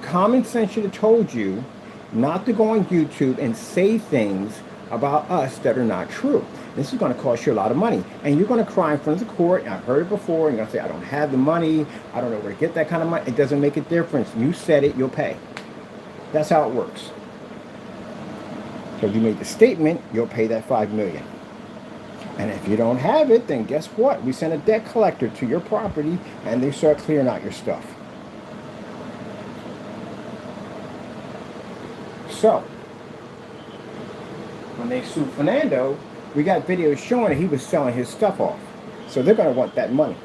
Common sense should have told you not to go on YouTube and say things about us that are not true. This is going to cost you a lot of money. And you're going to cry in front of the court. I've heard it before. And you're going to say, I don't have the money. I don't know where to get that kind of money. It doesn't make a difference. You said it, you'll pay. That's how it works. So if you made the statement, you'll pay that $5 million. And if you don't have it, then guess what? We send a debt collector to your property and they start clearing out your stuff. So, when they sued Fernando, we got videos showing that he was selling his stuff off. So they're going to want that money.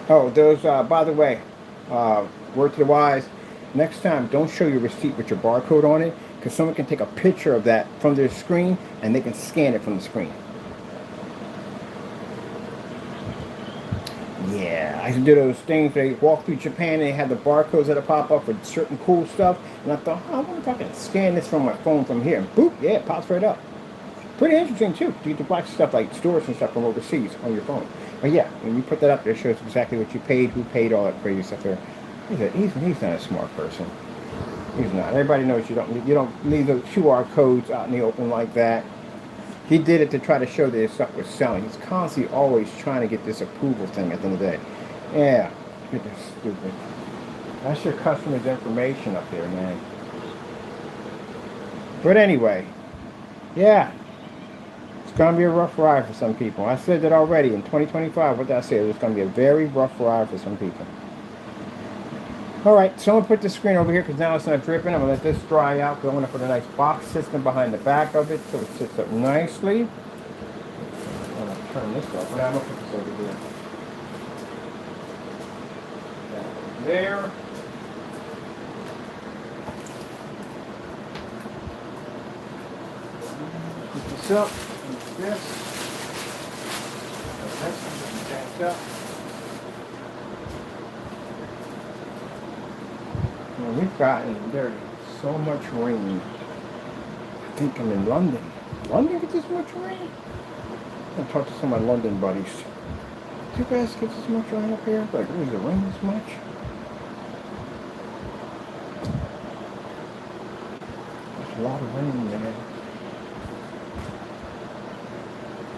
Oh, those, by the way, word to the wise, next time don't show your receipt with your barcode on it, because someone can take a picture of that from their screen and they can scan it from the screen. Yeah, I used to do those things. They walk through Japan and they had the barcodes that pop up with certain cool stuff. And I thought, I wonder if I can scan this from my phone from here. And boop, yeah, it pops right up. Pretty interesting too. You can watch stuff like stores and stuff from overseas on your phone. But yeah, when you put that up there, it shows exactly what you paid, who paid, all that crazy stuff there. He's not a smart person. He's not. Everybody knows you don't leave those QR codes out in the open like that. He did it to try to show that his stuff was selling. He's constantly always trying to get this approval thing at the end of the day. Yeah, you're just stupid. That's your customer's information up there, man. But anyway, yeah, it's going to be a rough ride for some people. I said that already in 2025. What did I say? It's going to be a very rough ride for some people. All right, so I'm going to put the screen over here because now it's not dripping. I'm going to let this dry out. I'm going to put a nice box system behind the back of it so it sits up nicely. I'm going to turn this off. Now I'm going to put this over here. There. Put this up. This. Back up. Well, we've gotten there so much rain. I think I'm in London. London gets this much rain? I'm gonna talk to some of my London buddies. Do you guys get this much rain up here? Like, does it rain this much? There's a lot of rain there.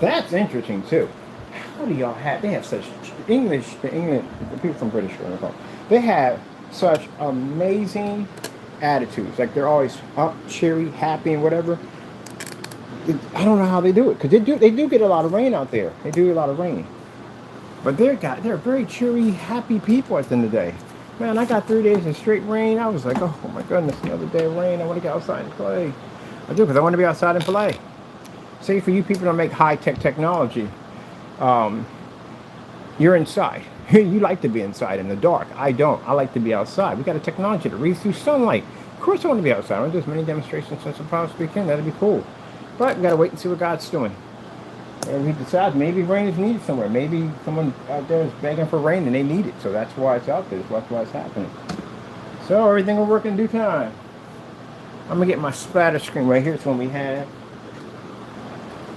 That's interesting too. How do y'all have? They have such English. The people from British are they have such amazing attitudes. Like they're always up, cheery, happy, and whatever. I don't know how they do it because they do get a lot of rain out there. They do get a lot of rain, but they're very cheery, happy people at the end of the day. Man, I got 3 days of straight rain. I was like, oh my goodness, another day of rain. I want to get outside and play. I do because I want to be outside and play. Say for you people that make high-tech technology, you're inside. You like to be inside in the dark. I don't. I like to be outside. We got a technology that reads through sunlight. Of course I want to be outside. I want to do as many demonstrations as I possibly can. That'd be cool. But we got to wait and see what God's doing. And he decides maybe rain is needed somewhere. Maybe someone out there is begging for rain and they need it. So that's why it's out there. That's why it's happening. So everything will work in due time. I'm going to get my splatter screen right here. It's one we have.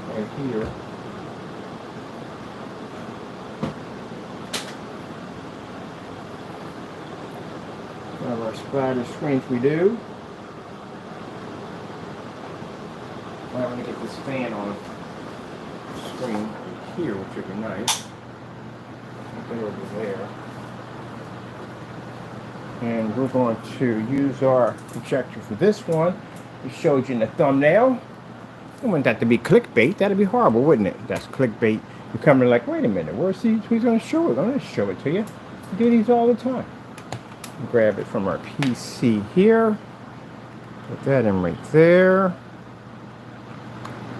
Right here. One of our splatter screens we do. I'm going to get this fan on the screen here, which would be nice. Put it over there. And we're going to use our projector for this one. We showed you in the thumbnail. I want that to be clickbait. That'd be horrible, wouldn't it? That's clickbait. You come in like, wait a minute, where's he? Who's going to show it? I'm going to show it to you. We do these all the time. Grab it from our PC here. Put that in right there.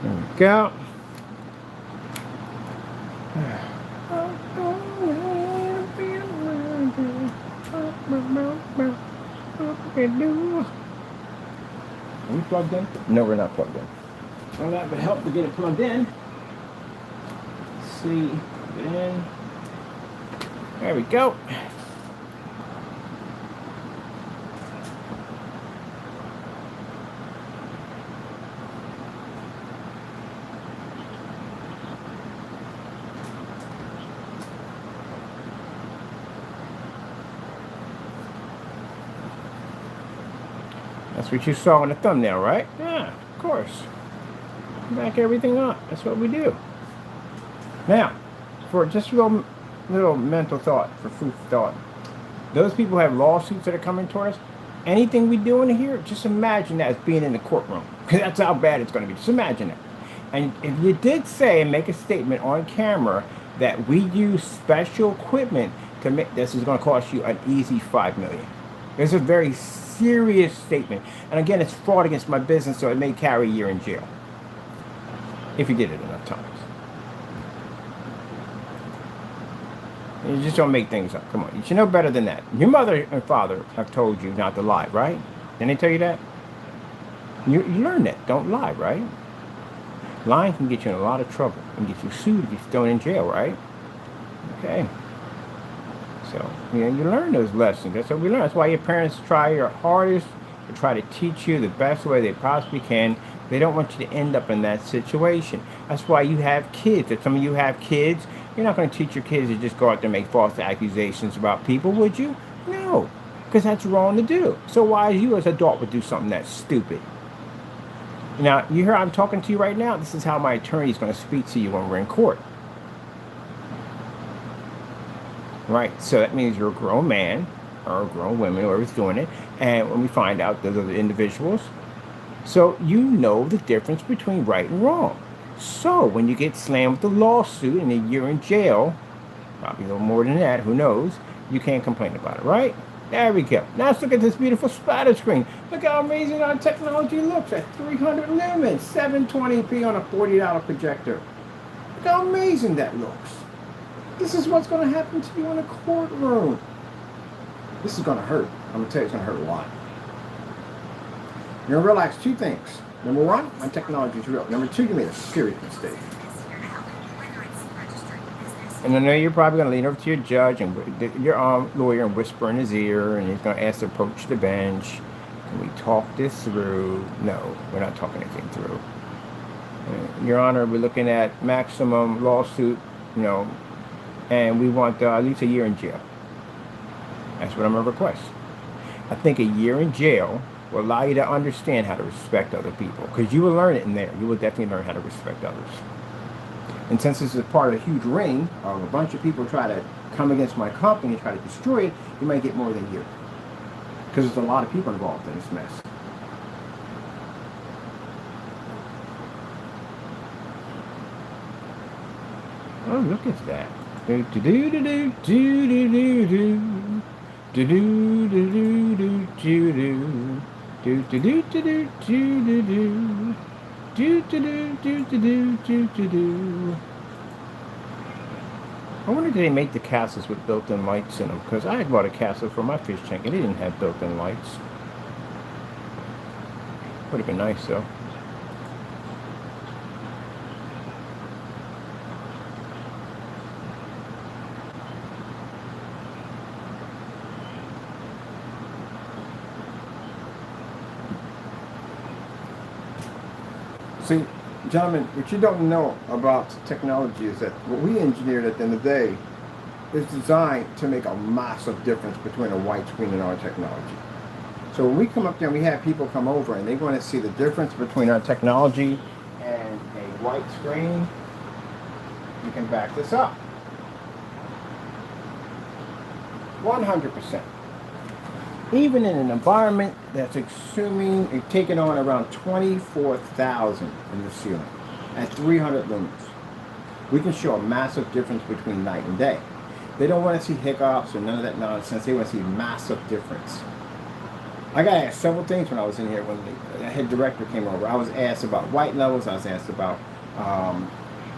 There we go. Are we plugged in? No, we're not plugged in. Well, that would help to get it plugged in. Let's see, get in. There we go. That's what you saw in the thumbnail, right? Yeah, of course. Back everything up. That's what we do. Now, for just a little mental thought, for food for thought. Those people who have lawsuits that are coming toward us. Anything we do in here, just imagine that as being in the courtroom. Because that's how bad it's going to be. Just imagine it. And if you did say and make a statement on camera that we use special equipment to make this is going to cost you an easy $5 million. It's a very serious statement. And again, it's fraud against my business, so it may carry a year in jail. If you did it enough times. You just don't make things up. Come on. You should know better than that. Your mother and father have told you not to lie, right? Didn't they tell you that? You learn that. Don't lie, right? Lying can get you in a lot of trouble and get you sued, get thrown in jail, right? Okay. So, you learn those lessons. That's what we learn. That's why your parents try your hardest to try to teach you the best way they possibly can. They don't want you to end up in that situation. That's why you have kids. If some of you have kids, you're not going to teach your kids to just go out there and make false accusations about people, would you? No, because that's wrong to do. So why you as an adult would do something that's stupid? Now, you hear I'm talking to you right now. This is how my attorney is going to speak to you when we're in court. Right, so that means you're a grown man or a grown woman, whoever's doing it. And when we find out those other individuals, So you know the difference between right and wrong. So when you get slammed with a lawsuit and a year in jail, probably a little more than that, who knows, you can't complain about it, right? There we go. Now let's look at this beautiful splatter screen. Look how amazing our technology looks at 300 lumens, 720p on a $40 projector. Look how amazing that looks. This is what's going to happen to you in a courtroom. This is going to hurt. I'm going to tell you, it's going to hurt a lot. You're going to realize two things. Number one, my technology is real. Number two, you made a serious mistake. And I know you're probably going to lean over to your judge and your lawyer and whisper in his ear, and he's going to ask to approach the bench. Can we talk this through? No, we're not talking anything through. Your Honor, we're looking at maximum lawsuit, and we want at least a year in jail. That's what I'm going to request. I think a year in jail will allow you to understand how to respect other people, because you will learn it in there. You will definitely learn how to respect others. And since this is part of a huge ring of a bunch of people try to come against my company and try to destroy it, you might get more than a year, because there's a lot of people involved in this mess. Oh, look at that. Do do do do do do do do do do do do do do do do do do do do. I wonder if they make the castles with built-in lights in them, because I had bought a castle for my fish tank and it didn't have built-in lights. Would have been nice though. See, gentlemen, what you don't know about technology is that what we engineered at the end of the day is designed to make a massive difference between a white screen and our technology. So when we come up there and we have people come over and they want to see the difference between our technology and a white screen, you can back this up. 100%. Even in an environment that's taking on around 24,000 in the ceiling at 300 lumens, we can show a massive difference between night and day. They don't want to see hiccups or none of that nonsense. They want to see massive difference. I got asked several things when I was in here when the head director came over. I was asked about white levels. I was asked about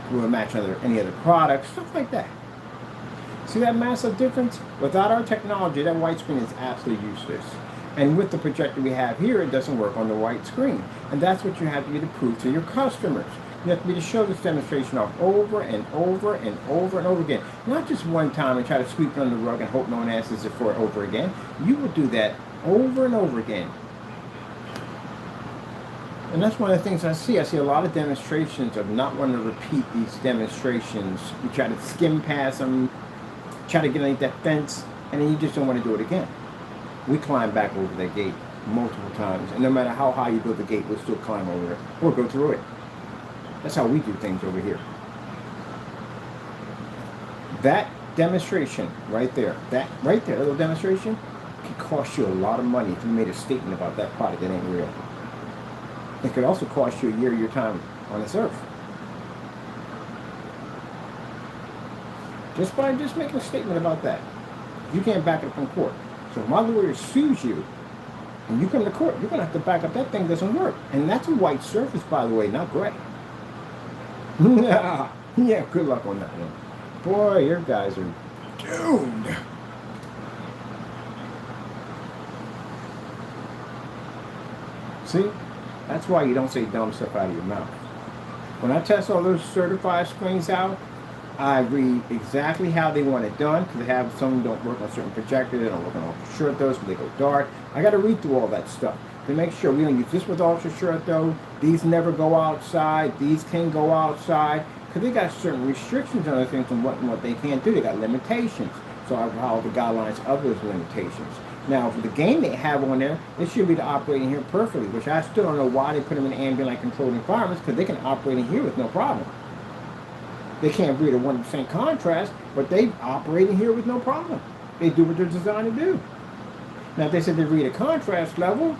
will it match any other products, stuff like that. See that massive difference? Without our technology, that white screen is absolutely useless. And with the projector we have here, it doesn't work on the white screen. And that's what you have to be to prove to your customers. You have to be to show this demonstration off over and over and over and over again. Not just one time and try to sweep it under the rug and hope no one asks it for it over again. You will do that over and over again. And that's one of the things I see. I see a lot of demonstrations of not wanting to repeat these demonstrations. You try to skim past them, try to get underneath that fence, and then you just don't want to do it again. We climb back over that gate multiple times, and no matter how high you build the gate, we'll still climb over it or go through it. That's how we do things over here. That demonstration right there, that little demonstration, can cost you a lot of money if you made a statement about that product that ain't real. It could also cost you a year of your time on this earth. Just by making a statement about that. You can't back it up in court. So if my lawyer sues you, and you come to court, you're going to have to back up that thing doesn't work. And that's a white surface, by the way, not gray. Yeah, good luck on that one. Boy, your guys are doomed. See? That's why you don't say dumb stuff out of your mouth. When I test all those certified screens out, I read exactly how they want it done, because they have some don't work on certain projectors, they don't work on ultra short those, but they go dark. I got to read through all that stuff to make sure we don't use this with ultra short though. These never go outside. These can go outside, because they got certain restrictions on other things and what they can't do. They got limitations. So I follow the guidelines of those limitations. Now, for the game they have on there, it should be operating here perfectly, which I still don't know why they put them in ambient controlled environments, because they can operate in here with no problem. They can't read a 1% contrast, but they operate in here with no problem. They do what they're designed to do. Now, if they said they read a contrast level,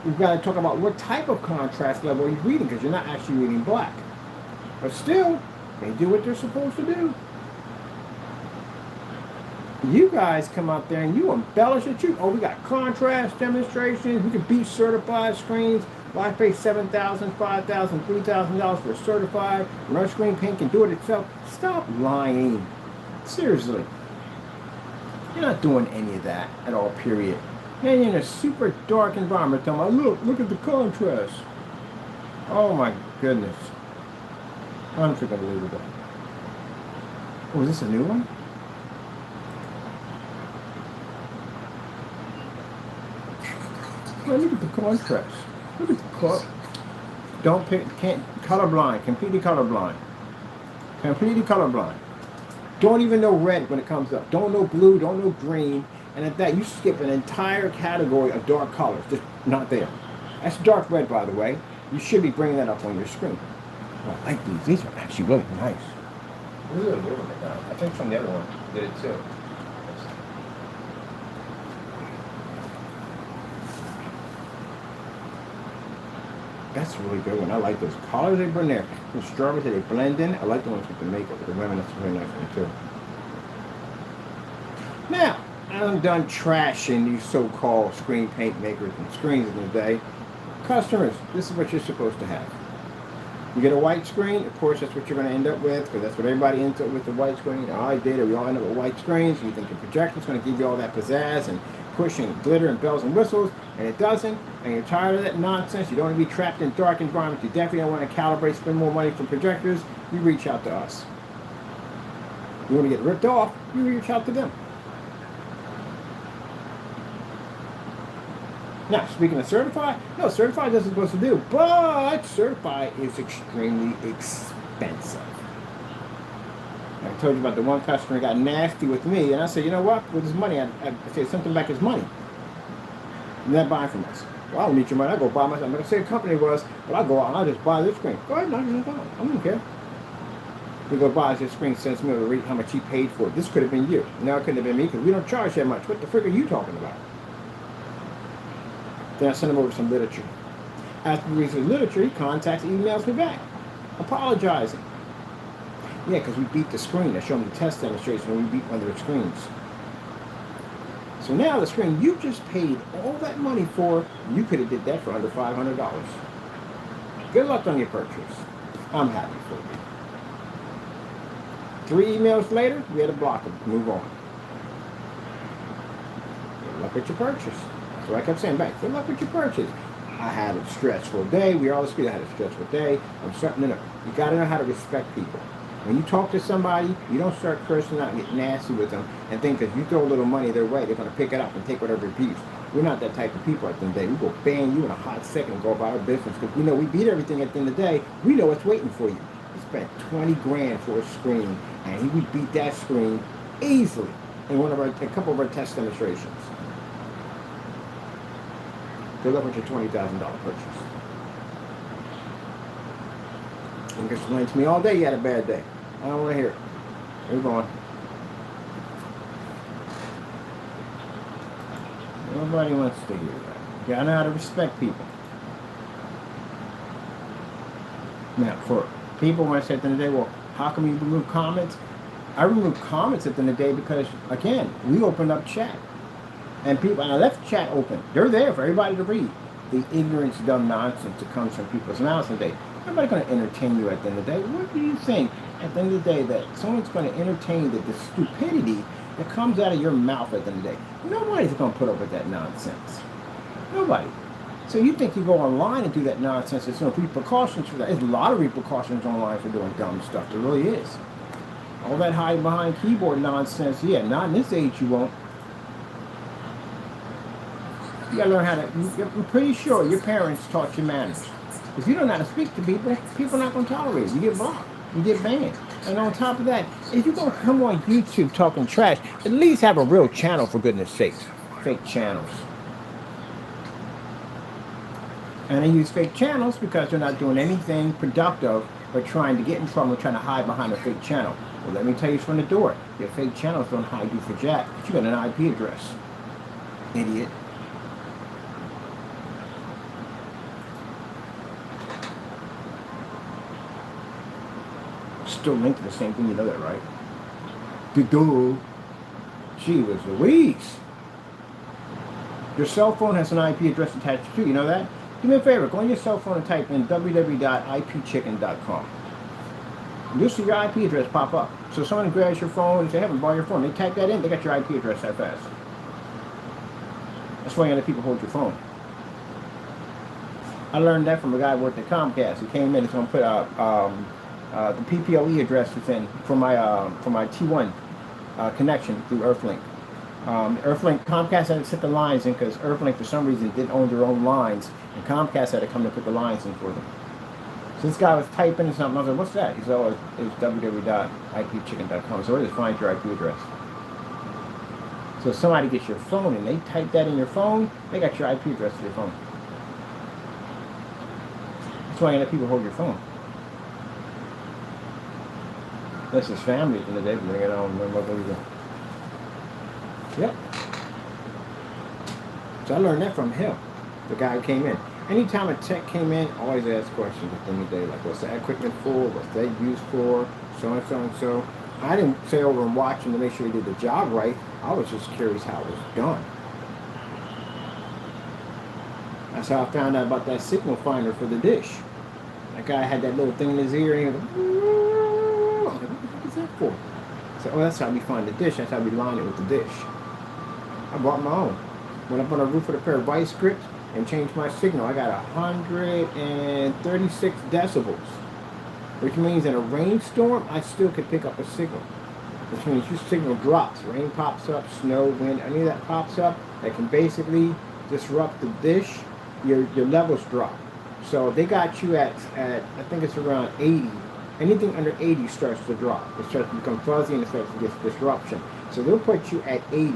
You've got to talk about what type of contrast level you're reading, because you're not actually reading black. But still, they do what they're supposed to do. You guys come out there and you embellish it. Oh, we got contrast demonstrations. We can beat certified screens. Why pay $7,000, $5,000, $3,000 for a certified? Run screen paint can do it itself. Stop lying. Seriously. You're not doing any of that at all, period. Man, you're in a super dark environment. Tell me, look at the contrast. Oh my goodness. Unbelievable. Oh, is this a new one? Man, look at the contrast. Look at the color. Don't pick, can't, colorblind, completely colorblind. Completely colorblind. Don't even know red when it comes up. Don't know blue, don't know green. And at that, you skip an entire category of dark colors. Just not there. That's dark red, by the way. You should be bringing that up on your screen. Oh, I like these. These are actually really nice. This is a new one. I think some of the other one did it too. That's a really good one. I like those colors they bring there. The strawberries, they blend in. I like the ones with the makeup with the women. That's a really nice one too. Now, I'm done trashing these so-called screen paint makers and screens in the day. Customers, this is what you're supposed to have. You get a white screen, of course that's what you're going to end up with, because that's what everybody ends up with, the white screen. I did it, we all end up with white screens. You think the projector's going to give you all that pizzazz and push and glitter and bells and whistles, and it doesn't, and you're tired of that nonsense. You don't want to be trapped in dark environments. You definitely don't want to calibrate, spend more money for projectors. You reach out to us. You want to get ripped off, you reach out to them. Now, speaking of certified, no, certified doesn't supposed to do, but certified is extremely expensive. I told you about the one customer got nasty with me, and I said, you know what, with his money, I said something back his money. You're not buying from us. Well, I don't need your money, I go buy myself. I'm not going to say a company was, but I'll go out and I'll just buy this screen. Go ahead, knock it down. I don't care. He goes buys this screen, sends me to read how much he paid for it. This could have been you. No, it couldn't have been me, because we don't charge that much. What the frick are you talking about? Then I send him over some literature. After he reads the literature, he contacts, emails me back, apologizing. Yeah, because we beat the screen. I showed him the test demonstration when we beat one of their screens. So now the screen you just paid all that money for, you could have did that for under $500. Good luck on your purchase. I'm happy for you. 3 emails later, we had to block them. Move on. Good luck with your purchase. So I kept saying back, good luck with your purchase. I had a stressful day. We all agree I had a stressful day. I'm starting to know. You got to know how to respect people. When you talk to somebody, you don't start cursing out and get nasty with them and think because you throw a little money their way, they're going to pick it up and take whatever piece. We're not that type of people at the end of the day. We go ban you in a hot second and go about our business because we know we beat everything at the end of the day. We know what's waiting for you. We spent 20 grand for a screen, and he would beat that screen easily in a couple of our test demonstrations. Good luck with your $20,000 purchase. You can explain to me all day you had a bad day. I don't want to hear it. Move on. Nobody wants to hear that. You gotta know how to respect people. Now, for people when I say at the end of the day, well, how come you remove comments? I remove comments at the end of the day because, again, we opened up chat. And people, and I left chat open. They're there for everybody to read. The ignorance, dumb nonsense that comes from people's mouths today. Nobody's going to entertain you at the end of the day. What do you think at the end of the day that someone's going to entertain the stupidity that comes out of your mouth at the end of the day? Nobody's going to put up with that nonsense. Nobody. So you think you go online and do that nonsense, there's no repercussions for that. There's a lot of repercussions online for doing dumb stuff. There really is. All that hiding behind keyboard nonsense, yeah, not in this age you won't. You gotta learn how to, I'm pretty sure your parents taught you manners. If you don't know how to speak to people, people are not going to tolerate it. You get blocked. You get banned. And on top of that, if you're going to come on YouTube talking trash, at least have a real channel, for goodness sakes. Fake channels. And they use fake channels because they're not doing anything productive but trying to get in trouble, trying to hide behind a fake channel. Well, let me tell you from the door, your fake channels don't hide you for jack, but you got an IP address. Idiot. Still linked to the same thing, you know that, right? Duh. Gee whiz Louise. Your cell phone has an IP address attached to it, you know that? Do me a favor, go on your cell phone and type in www.ipchicken.com. You'll see your IP address pop up. So someone grabs your phone and say, hey, borrow your phone. They type that in, they got your IP address that fast. That's why other people hold your phone. I learned that from a guy who worked at Comcast. He came in, he's going to put the PPLE addresses in for my T1 connection through Earthlink. Earthlink, Comcast had to set the lines in because Earthlink for some reason didn't own their own lines, and Comcast had to come and put the lines in for them. So this guy was typing something. I was like, what's that? He said, oh, it's www.ipchicken.com. So it just finds your IP address. So if somebody gets your phone and they type that in your phone, they got your IP address to your phone. That's why you let people hold your phone. Unless it's family in the day, bring it on. Yep. So I learned that from him, the guy who came in. Anytime a tech came in, I always ask questions at the end of the day, like what's the equipment for, what's that used for, so and so and so. I didn't say over and watch him to make sure he did the job right. I was just curious how it was done. That's how I found out about that signal finder for the dish. That guy had that little thing in his ear, and he was like, I was like, what the heck is that for? I said, oh, that's how we find the dish. That's how we line it with the dish. I bought my own. Went up on the roof with a pair of vice grips and changed my signal. I got 136 decibels, which means in a rainstorm, I still could pick up a signal. Which means your signal drops. Rain pops up, snow, wind, any of that pops up, that can basically disrupt the dish, your levels drop. So they got you at I think it's around 80. Anything under 80 starts to drop. It starts to become fuzzy and it starts to get disruption. So they'll put you at 80.